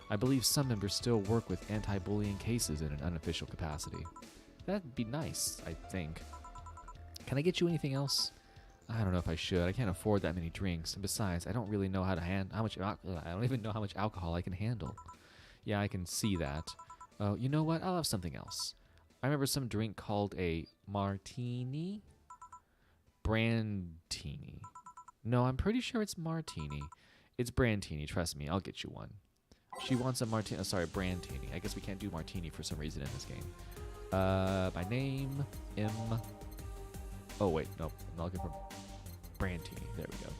I believe some members still work with anti-bullying cases in an unofficial capacity. That'd be nice, I think. Can I get you anything else? I don't know if I should. I can't afford that many drinks. And besides, I don't really know I don't even know how much alcohol I can handle. Yeah, I can see that. Oh, you know what? I'll have something else. I remember some drink called a martini? Brandtini. No, I'm pretty sure it's martini. It's Brandtini, trust me, I'll get you one. She wants a martini. Oh, sorry, Brandtini. I guess we can't do martini for some reason in this game. My name, M. Oh, wait, nope. I'm not looking for Brandtini. There we go.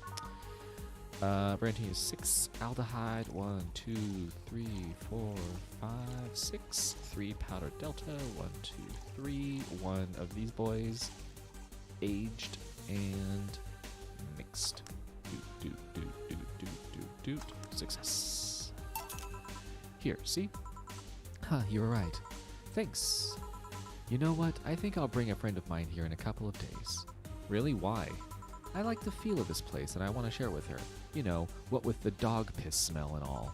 Brandtini is 6 aldehyde. 1, 2, 3, 4, 5, 6. 3 powder delta. 1, 2, 3. One of these boys. Aged and mixed. Doot. Success. Here, see? Huh, you were right. Thanks. You know what? I think I'll bring a friend of mine here in a couple of days. Really? Why? I like the feel of this place and I want to share with her. You know, what with the dog piss smell and all.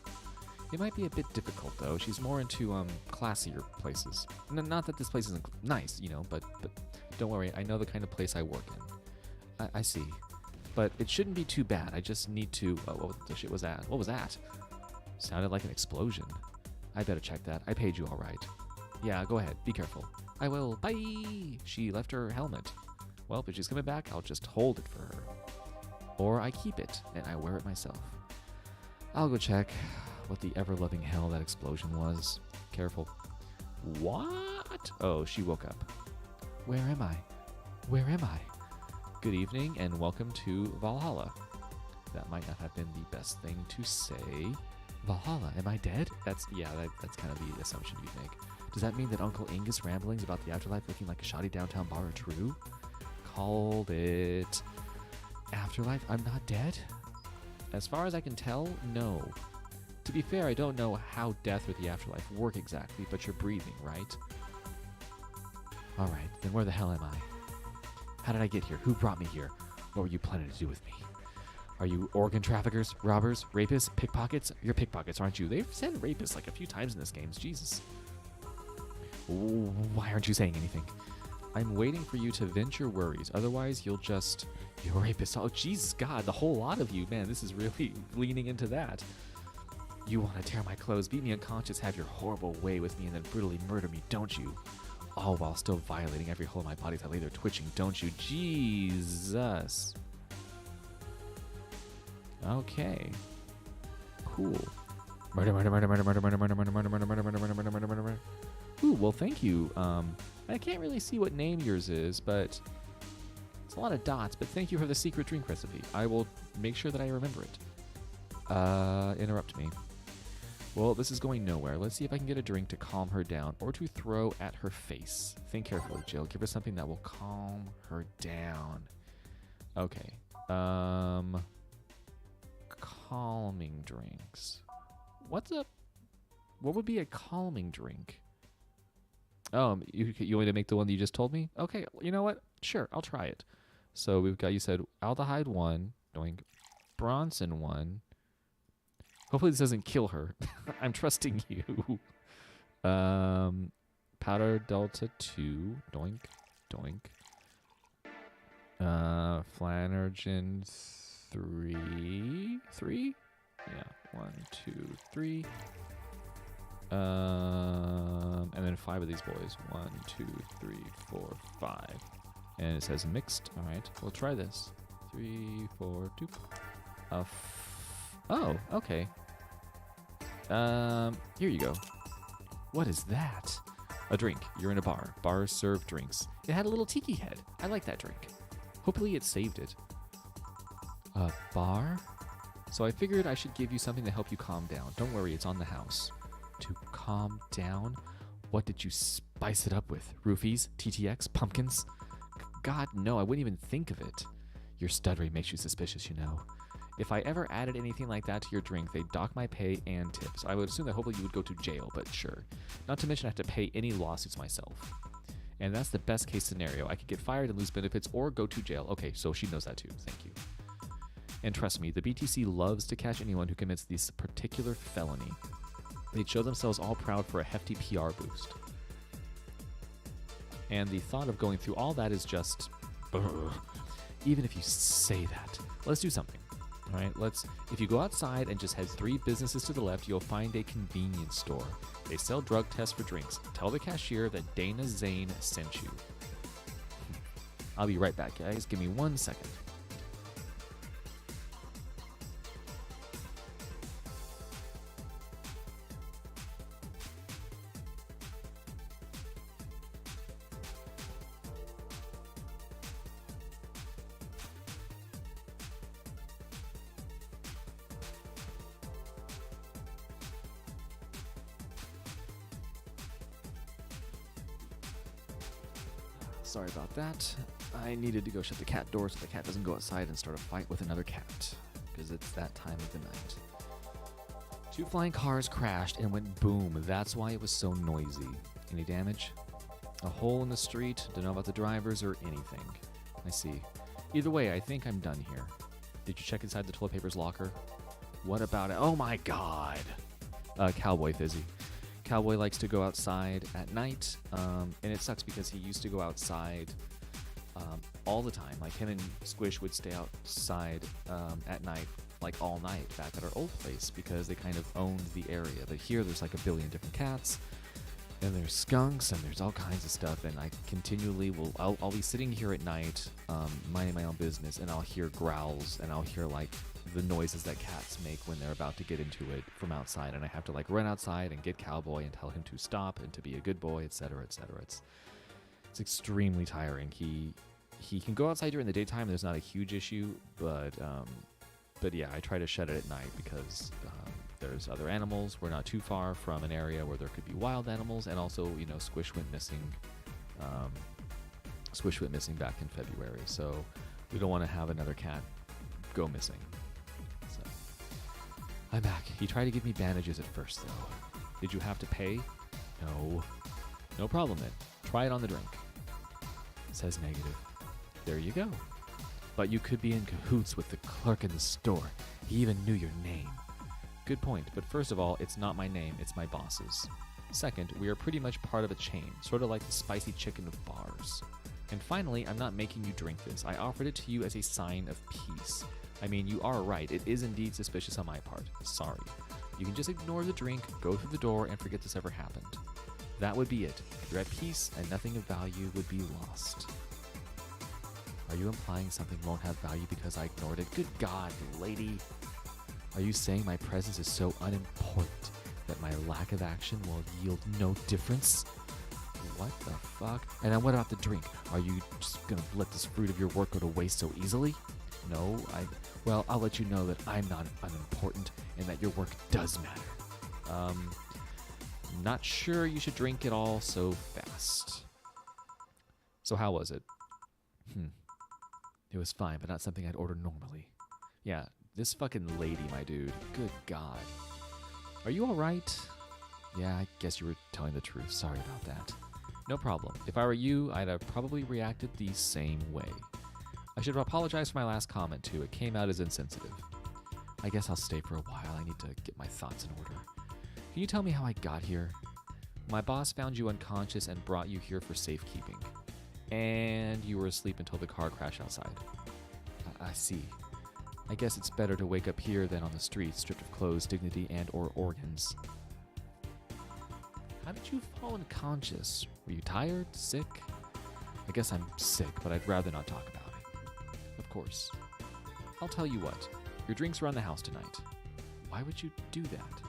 It might be a bit difficult though. She's more into classier places. Not that this place isn't nice, you know, but don't worry. I know the kind of place I work in. I see. But it shouldn't be too bad. I just need to... what the shit was that? What was that? Sounded like an explosion. I better check that. I paid you all right. Yeah, go ahead. Be careful. I will. Bye! She left her helmet. Well, if she's coming back, I'll just hold it for her. Or I keep it, and I wear it myself. I'll go check what the ever-loving hell that explosion was. Careful. What? Oh, she woke up. Where am I? Where am I? Good evening, and welcome to Valhalla. That might not have been the best thing to say. Valhalla, am I dead? That's kind of the assumption you'd make. Does that mean that Uncle Ingus' ramblings about the afterlife looking like a shoddy downtown bar are true? Called it. Afterlife? I'm not dead? As far as I can tell, no. To be fair, I don't know how death or the afterlife work exactly, but you're breathing, right? Alright, then where the hell am I? How did I get here? Who brought me here? What were you planning to do with me? Are you organ traffickers, robbers, rapists, pickpockets? You're pickpockets, aren't you? They've said rapists like a few times in this game. Jesus. Ooh, why aren't you saying anything? I'm waiting for you to vent your worries. Otherwise, you're a rapist. Oh, Jesus God, the whole lot of you. Man, this is really leaning into that. You want to tear my clothes, beat me unconscious, have your horrible way with me, and then brutally murder me, don't you? All while still violating every hole in my body as I lay there twitching, don't you? Jesus. Okay. Cool. Murder. Ooh, well, thank you. I can't really see what name yours is, but it's a lot of dots, but thank you for the secret drink recipe. I will make sure that I remember it. Interrupt me. Well, this is going nowhere. Let's see if I can get a drink to calm her down or to throw at her face. Think carefully, Jill. Give her something that will calm her down. Okay. Calming drinks. What would be a calming drink? Oh, you want me to make the one that you just told me? Okay, you know what? Sure, I'll try it. So we've got, you said aldehyde 1, doing Bronson 1. Hopefully this doesn't kill her. I'm trusting you. Powder Delta 2. Doink. Doink. Flanagan 3? 3? Yeah. 1, 2, 3. And then 5 of these boys. 1, 2, 3, 4, 5. And it says mixed. All right, we'll try this. 3, 4, 2. Oh, okay. Here you go. What is that? A drink. You're in a bar. Bars serve drinks. It had a little tiki head. I like that drink. Hopefully it saved it. A bar? So I figured I should give you something to help you calm down. Don't worry, it's on the house. To calm down? What did you spice it up with? Roofies? TTX? Pumpkins? God, no, I wouldn't even think of it. Your stuttering makes you suspicious, you know. If I ever added anything like that to your drink, they'd dock my pay and tips. I would assume that hopefully you would go to jail, but sure. Not to mention I have to pay any lawsuits myself. And that's the best case scenario. I could get fired and lose benefits or go to jail. Okay, so she knows that too. Thank you. And trust me, the BTC loves to catch anyone who commits this particular felony. They'd show themselves all proud for a hefty PR boost. And the thought of going through all that is just... Even if you say that. Let's do something. All right, if you go outside and just head 3 businesses to the left, you'll find a convenience store. They sell drug tests for drinks. Tell the cashier that Dana Zane sent you. I'll be right back, guys. Give me 1 second. Sorry about that. I needed to go shut the cat door so the cat doesn't go outside and start a fight with another cat, because it's that time of the night. 2 flying cars crashed and went boom. That's why it was so noisy. Any damage? A hole in the street? Don't know about the drivers or anything. I see. Either way, I think I'm done here. Did you check inside the toilet paper's locker? What about it? Oh my god! Cowboy Fizzy. Cowboy likes to go outside at night, and it sucks because he used to go outside all the time. Like, him and Squish would stay outside at night, like all night, back at our old place, because they kind of owned the area. But here there's like a billion different cats, and there's skunks, and there's all kinds of stuff, and I continually I'll be sitting here at night, minding my own business, and I'll hear growls, and I'll hear like the noises that cats make when they're about to get into it from outside, and I have to like run outside and get Cowboy and tell him to stop and to be a good boy, etc., etc. It's extremely tiring. He can go outside during the daytime and there's not a huge issue, but yeah, I try to shut it at night because there's other animals. We're not too far from an area where there could be wild animals, and also, you know, Squish went missing back in February, so we don't want to have another cat go missing. I'm back. He tried to give me bandages at first, though. Did you have to pay? No. No problem, then. Try it on the drink. It says negative. There you go. But you could be in cahoots with the clerk in the store. He even knew your name. Good point, but first of all, it's not my name, it's my boss's. Second, we are pretty much part of a chain, sort of like the spicy chicken of bars. And finally, I'm not making you drink this. I offered it to you as a sign of peace. I mean, you are right. It is indeed suspicious on my part. Sorry. You can just ignore the drink, go through the door, and forget this ever happened. That would be it. You're at peace, and nothing of value would be lost. Are you implying something won't have value because I ignored it? Good God, lady. Are you saying my presence is so unimportant that my lack of action will yield no difference? What the fuck? And then what about the drink? Are you just gonna let this fruit of your work go to waste so easily? No, well, I'll let you know that I'm not unimportant and that your work does matter. Not sure you should drink it all so fast. So how was it? It was fine, but not something I'd order normally. Yeah, this fucking lady, my dude. Good God. Are you alright? Yeah, I guess you were telling the truth. Sorry about that. No problem. If I were you, I'd have probably reacted the same way. I should apologize for my last comment, too. It came out as insensitive. I guess I'll stay for a while. I need to get my thoughts in order. Can you tell me how I got here? My boss found you unconscious and brought you here for safekeeping. And you were asleep until the car crashed outside. I see. I guess it's better to wake up here than on the street, stripped of clothes, dignity, and or organs. did you fall unconscious? Were you tired? Sick? I guess I'm sick, but I'd rather not talk about it. Of course. I'll tell you what. Your drinks are on the house tonight. Why would you do that?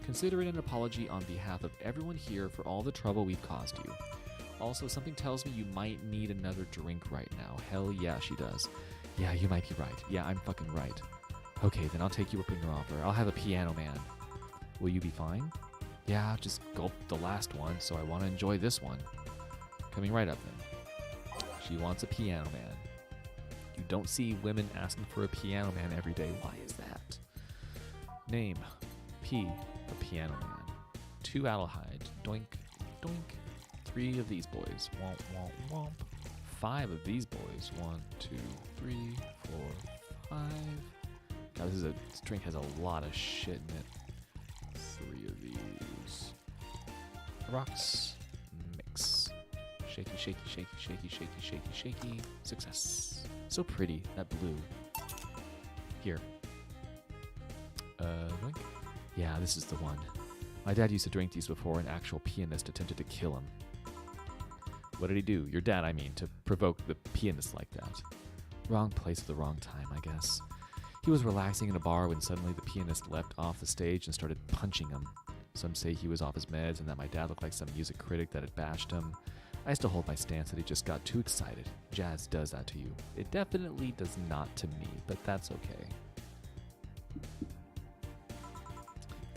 Consider it an apology on behalf of everyone here for all the trouble we've caused you. Also, something tells me you might need another drink right now. Hell yeah, she does. Yeah, you might be right. Yeah, I'm fucking right. Okay, then I'll take you up on your offer. I'll have a piano man. Will you be fine? Yeah, I'll just gulp the last one, so I want to enjoy this one. Coming right up then. She wants a piano man. You don't see women asking for a piano man every day. Why is that? Name. P. A piano man. 2 aldehyde. Doink, doink. 3 of these boys. Womp, womp, womp. 5 of these boys. 1, 2, 3, 4, 5. God, this drink has a lot of shit in it. 3 of these. Rocks. Mix. Shaky, shaky, shaky, shaky, shaky, shaky, shaky. Success. So pretty, that blue. Here. Drink? Yeah, this is the one. My dad used to drink these before an actual pianist attempted to kill him. What did he do? Your dad, I mean, to provoke the pianist like that. Wrong place at the wrong time, I guess. He was relaxing in a bar when suddenly the pianist leapt off the stage and started punching him. Some say he was off his meds and that my dad looked like some music critic that had bashed him. I still hold my stance that he just got too excited. Jazz does that to you. It definitely does not to me, but that's okay.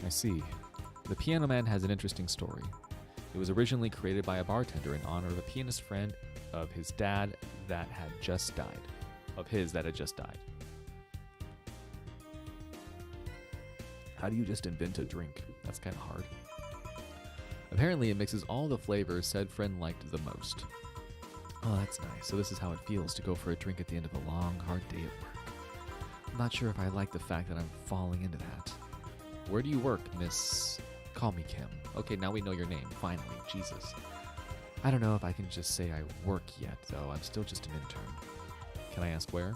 I see. The Piano Man has an interesting story. It was originally created by a bartender in honor of a pianist friend of his dad that had just died. How do you just invent a drink? That's kind of hard. Apparently, it mixes all the flavors said friend liked the most. Oh, that's nice. So this is how it feels to go for a drink at the end of a long, hard day at work. I'm not sure if I like the fact that I'm falling into that. Where do you work, Miss... Call me Kim. Okay, now we know your name. Finally. Jesus. I don't know if I can just say I work yet, though. I'm still just an intern. Can I ask where?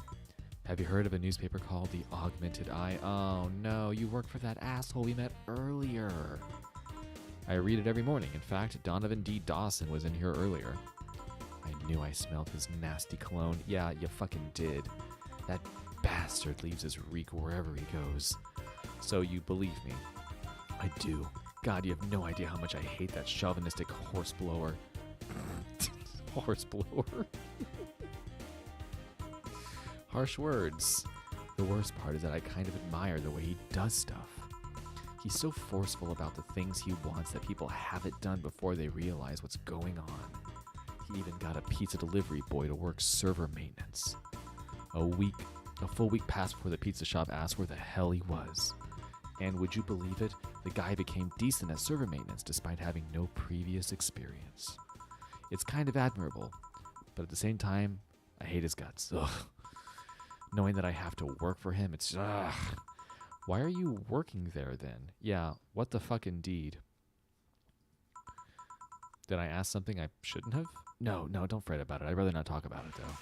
Have you heard of a newspaper called The Augmented Eye? Oh, no. You work for that asshole we met earlier. I read it every morning. In fact, Donovan D. Dawson was in here earlier. I knew I smelled his nasty cologne. Yeah, you fucking did. That bastard leaves his reek wherever he goes. So you believe me? I do. God, you have no idea how much I hate that chauvinistic horseblower. Horseblower? Harsh words. The worst part is that I kind of admire the way he does stuff. He's so forceful about the things he wants that people have it done before they realize what's going on. He even got a pizza delivery boy to work server maintenance. A full week passed before the pizza shop asked where the hell he was. And would you believe it? The guy became decent at server maintenance despite having no previous experience. It's kind of admirable, but at the same time, I hate his guts. Ugh. Knowing that I have to work for him, it's ugh. Why are you working there then? Yeah, what the fuck indeed. Did I ask something I shouldn't have? No, don't fret about it. I'd rather not talk about it, though.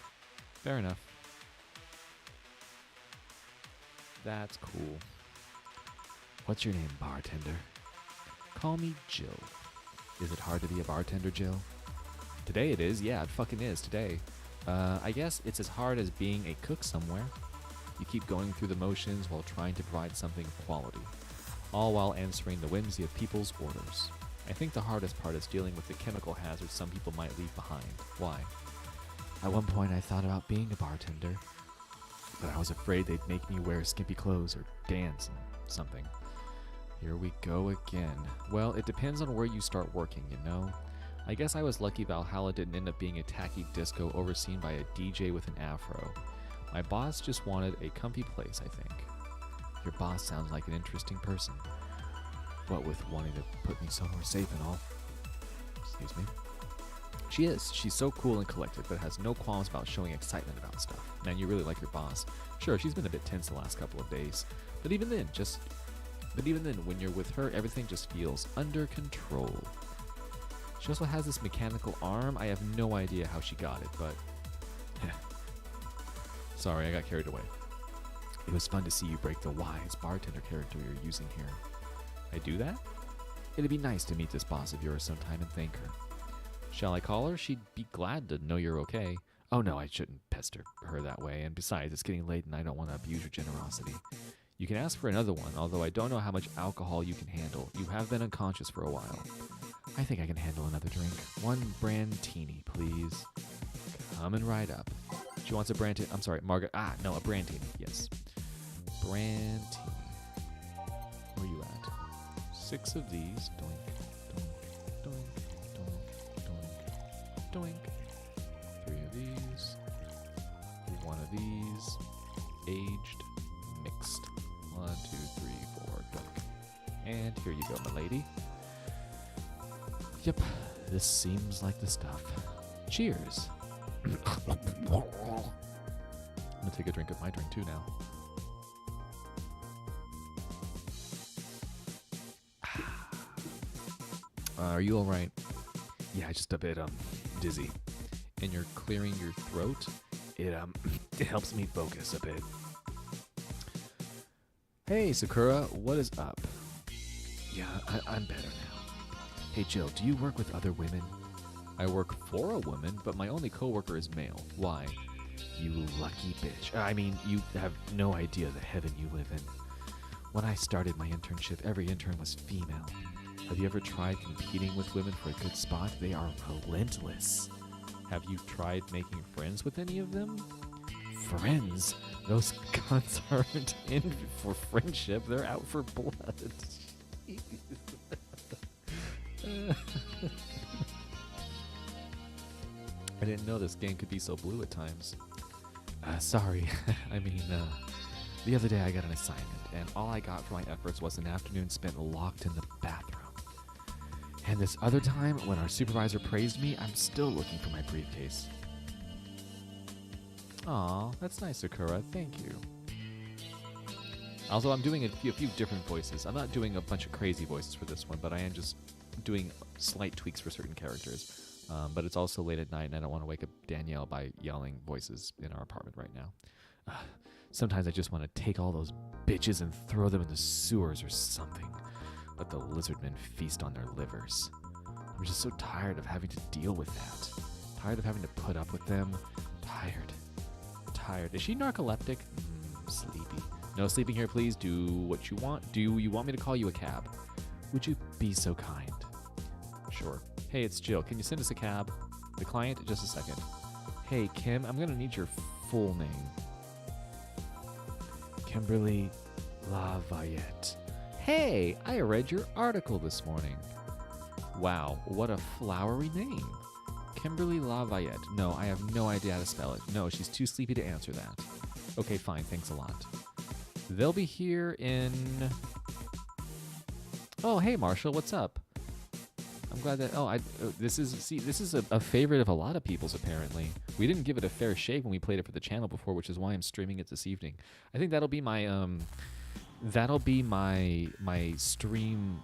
Fair enough. That's cool. What's your name, bartender? Call me Jill. Is it hard to be a bartender, Jill? Today it is. Yeah, it fucking is today. I guess it's as hard as being a cook somewhere. You keep going through the motions while trying to provide something of quality, all while answering the whimsy of people's orders. I think the hardest part is dealing with the chemical hazards some people might leave behind. Why? At one point I thought about being a bartender, but I was afraid they'd make me wear skimpy clothes or dance and something. Here we go again. Well, it depends on where you start working, you know? I guess I was lucky Valhalla didn't end up being a tacky disco overseen by a DJ with an afro. My boss just wanted a comfy place, I think. Your boss sounds like an interesting person. What with wanting to put me somewhere safe and all. Excuse me. She is. She's so cool and collected, but has no qualms about showing excitement about stuff. Man, you really like your boss. Sure, she's been a bit tense the last couple of days. But even then, when you're with her, everything just feels under control. She also has this mechanical arm. I have no idea how she got it, but... Sorry, I got carried away. It was fun to see you break the wise bartender character you're using here. I do that? It'd be nice to meet this boss of yours sometime and thank her. Shall I call her? She'd be glad to know you're okay. Oh no, I shouldn't pester her that way, and besides, it's getting late and I don't want to abuse your generosity. You can ask for another one, although I don't know how much alcohol you can handle. You have been unconscious for a while. I think I can handle another drink. One brandtini, please. Coming right up. She wants a brandtini. I'm sorry, Margaret. No, a brandtini. Yes. Brandtini. Where you at? 6 of these. Doink, doink, doink, doink, doink, doink. 3 of these. 1 of these. Aged. Mixed. 1, 2, 3, 4. Doink. And here you go, my lady. Yep, this seems like the stuff. Cheers. I'm gonna take a drink of my drink too now. Are you all right? Yeah, just a bit dizzy. And you're clearing your throat. It helps me focus a bit. Hey Sakura, what is up? Yeah, I'm better now. Hey Jill, do you work with other women? I work for a woman, but my only coworker is male. Why? You lucky bitch. I mean, you have no idea the heaven you live in. When I started my internship, every intern was female. Have you ever tried competing with women for a good spot? They are relentless. Have you tried making friends with any of them? Friends? Those cunts aren't in for friendship. They're out for blood. I didn't know this game could be so blue at times. Sorry. I mean, the other day I got an assignment, and all I got for my efforts was an afternoon spent locked in the bathroom. And this other time, when our supervisor praised me, I'm still looking for my briefcase. Aw, that's nice, Sakura. Thank you. Also, I'm doing a few different voices. I'm not doing a bunch of crazy voices for this one, but I am just doing slight tweaks for certain characters. But it's also late at night, and I don't want to wake up Danielle by yelling voices in our apartment right now. Sometimes I just want to take all those bitches and throw them in the sewers or something. Let the lizardmen feast on their livers. I'm just so tired of having to deal with that. Tired of having to put up with them. Tired. Is she narcoleptic? Sleepy. No sleeping here, please. Do what you want. Do you want me to call you a cab? Would you be so kind? Sure. Hey, it's Jill. Can you send us a cab? The client? Just a second. Hey, Kim, I'm going to need your full name. Kimberly Lafayette. Hey, I read your article this morning. Wow, what a flowery name. Kimberly Lafayette. No, I have no idea how to spell it. No, she's too sleepy to answer that. Okay, fine. Thanks a lot. They'll be here in... Oh, hey, Marshall. What's up? I'm glad that... this is a favorite of a lot of people's, apparently. We didn't give it a fair shake when we played it for the channel before, which is why I'm streaming it this evening. I think that'll be my... my stream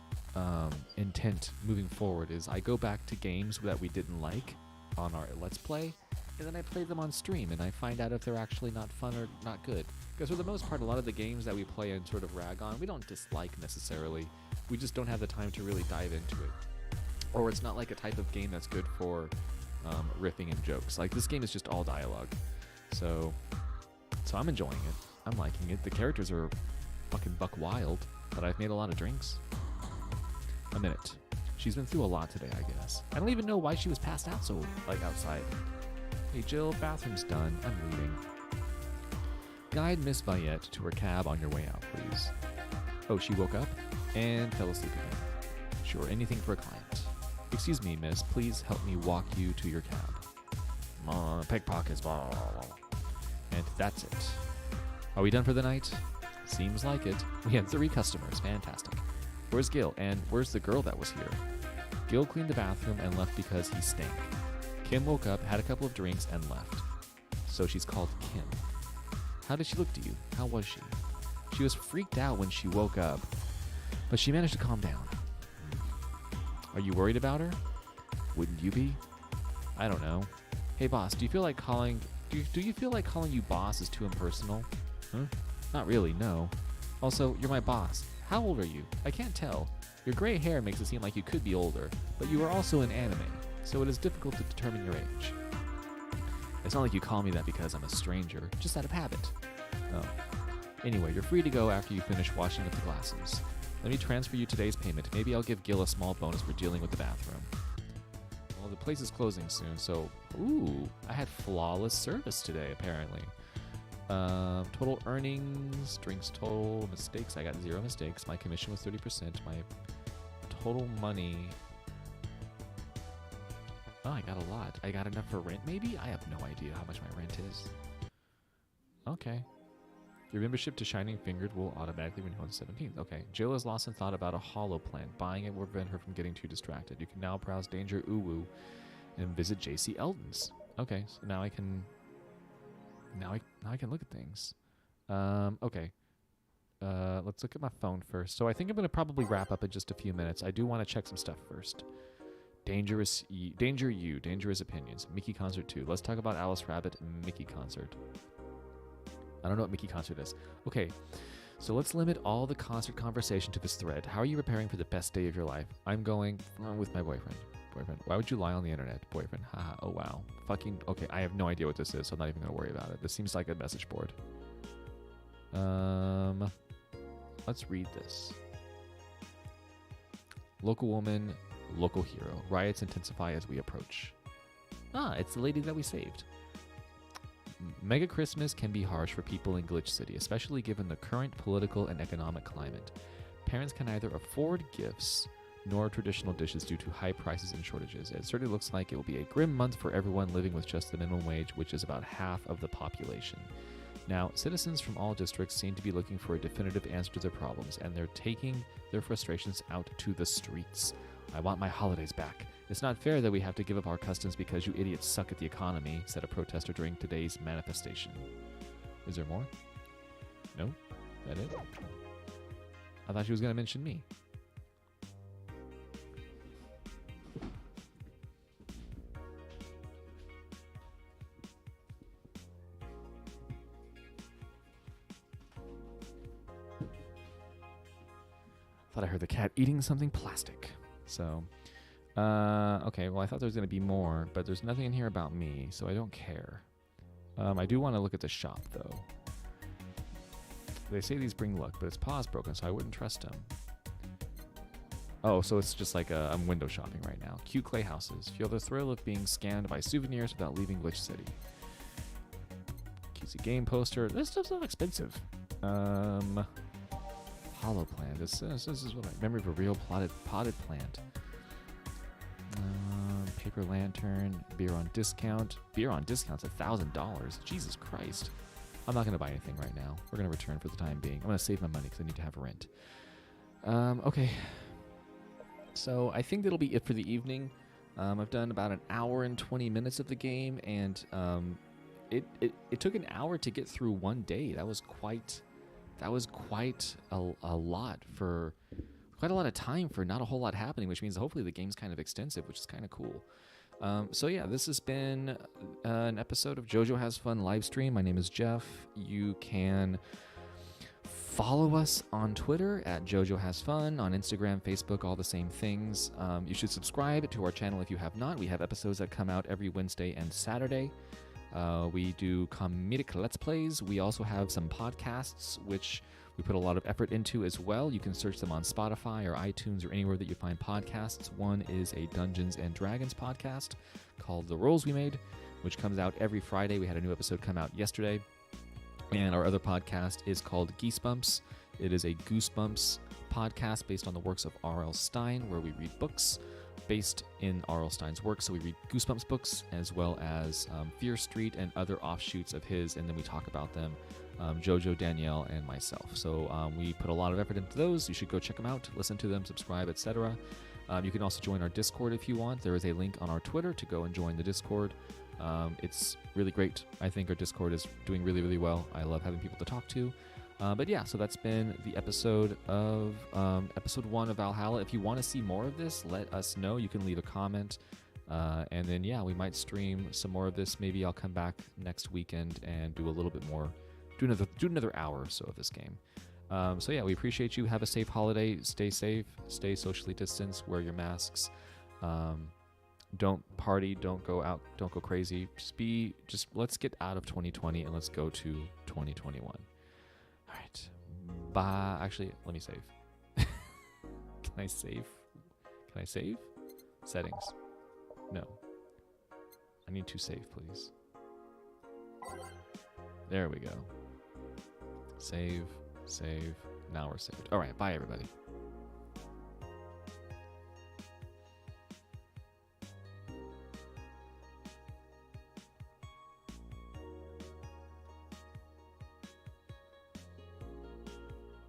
intent moving forward is I go back to games that we didn't like on our Let's Play, and then I play them on stream, and I find out if they're actually not fun or not good. Because for the most part, a lot of the games that we play and sort of rag on, we don't dislike necessarily. We just don't have the time to really dive into it. Or it's not like a type of game that's good for riffing and jokes. Like, this game is just all dialogue. So I'm enjoying it. I'm liking it. The characters are fucking buck wild, but I've made a lot of drinks. A minute. She's been through a lot today, I guess. I don't even know why she was passed out so, outside. Hey, Jill, bathroom's done. I'm leaving. Guide Miss Bayette to her cab on your way out, please. Oh, she woke up and fell asleep again. Sure, anything for a client. Excuse me, miss. Please help me walk you to your cab. Pickpockets. And that's it. Are we done for the night? Seems like it. We had 3 customers. Fantastic. Where's Gil? And where's the girl that was here? Gil cleaned the bathroom and left because he stank. Kim woke up, had a couple of drinks, and left. So she's called Kim. How did she look to you? How was she? She was freaked out when she woke up, but she managed to calm down. Are you worried about her? Wouldn't you be? I don't know. Hey boss, do you feel like calling you boss is too impersonal? Huh? Not really, no. Also, you're my boss. How old are you? I can't tell. Your gray hair makes it seem like you could be older, but you are also in anime, so it is difficult to determine your age. It's not like you call me that because I'm a stranger, just out of habit. Oh. Anyway, you're free to go after you finish washing up the glasses. Let me transfer you today's payment. Maybe I'll give Gil a small bonus for dealing with the bathroom. Well, the place is closing soon, so... Ooh, I had flawless service today, apparently. Total earnings, drinks total, mistakes. I got 0 mistakes. My commission was 30%. My total money... Oh, I got a lot. I got enough for rent, maybe? I have no idea how much my rent is. Okay. Your membership to Shining Fingered will automatically renew on the 17th. Okay. Jill has lost some thought about a hollow plant. Buying it will prevent her from getting too distracted. You can now browse Danger Uwu and visit JC Eldon's. Okay, so now I can... Now I can look at things. Okay. Let's look at my phone first. So I think I'm going to probably wrap up in just a few minutes. I do want to check some stuff first. Danger You, Dangerous Opinions, Mickey Concert 2. Let's talk about Alice Rabbit and Mickey Concert. I don't know what Mickey Concert is. Okay, so let's limit all the concert conversation to this thread. How are you preparing for the best day of your life? I'm going with my boyfriend. Why would you lie on the internet? Boyfriend. Haha. Oh, wow. Fucking... Okay, I have no idea what this is, so I'm not even going to worry about it. This seems like a message board. Let's read this. Local woman, local hero. Riots intensify as we approach. Ah, it's the lady that we saved. Mega Christmas can be harsh for people in Glitch City, especially given the current political and economic climate. Parents can neither afford gifts nor traditional dishes due to high prices and shortages. It certainly looks like it will be a grim month for everyone living with just the minimum wage, which is about half of the population. Now, citizens from all districts seem to be looking for a definitive answer to their problems, and they're taking their frustrations out to the streets. I want my holidays back. It's not fair that we have to give up our customs because you idiots suck at the economy, said a protester during today's manifestation. Is there more? No? Is that it? I thought she was going to mention me. Thought I heard the cat eating something plastic. So, okay, well, I thought there was going to be more, but there's nothing in here about me, so I don't care. I do want to look at the shop, though. They say these bring luck, but its paw's broken, so I wouldn't trust them. Oh, so it's just like I'm window shopping right now. Cute clay houses. Feel the thrill of being scanned by souvenirs without leaving Glitch City. Cutesy game poster. This stuff's not expensive. Hollow plant. This is what memory of a real potted plant. Paper lantern. Beer on discount. Beer on discount's $1,000. Jesus Christ. I'm not going to buy anything right now. We're going to return for the time being. I'm going to save my money because I need to have rent. Okay. So I think that'll be it for the evening. I've done about an hour and 20 minutes of the game, and it took an hour to get through one day. That was quite a lot for quite a lot of time for not a whole lot happening, which means hopefully the game's kind of extensive, which is kind of cool. So yeah, this has been an episode of JoJo Has Fun live stream. My name is Jeff. You can follow us on Twitter at JoJo Has Fun, on Instagram, Facebook, all the same things. You should subscribe to our channel if you have not. We have episodes that come out every Wednesday and Saturday. We do comedic Let's Plays. We also have some podcasts, which we put a lot of effort into as well. You can search them on Spotify or iTunes or anywhere that you find podcasts. One is a Dungeons and Dragons podcast called The Rolls We Made, which comes out every Friday. We had a new episode come out yesterday. And our other podcast is called Geesebumps. It is a Goosebumps podcast based on the works of R.L. Stine, where we read books based in R.L. Stine's work. So we read Goosebumps books as well as Fear Street and other offshoots of his, and then we talk about them, Jojo, Danielle, and myself. So we put a lot of effort into those. You should go check them out, listen to them, subscribe, etc. You can also join our Discord if you want. There is a link on our Twitter to go and join the Discord. It's really great. I think our Discord is doing really, really well. I love having people to talk to. But yeah, so that's been the episode of episode 1 of Valhalla. If you want to see more of this, let us know. You can leave a comment. And then, yeah, we might stream some more of this. Maybe I'll come back next weekend and do a little bit more, do another hour or so of this game. So yeah, we appreciate you. Have a safe holiday. Stay safe. Stay socially distanced. Wear your masks. Don't party. Don't go out. Don't go crazy. Just let's get out of 2020 and let's go to 2021. All right. Bye. Actually, let me save. Can I save? Can I save? Settings. No. I need to save, please. There we go. Save. Now we're saved. All right. Bye, everybody.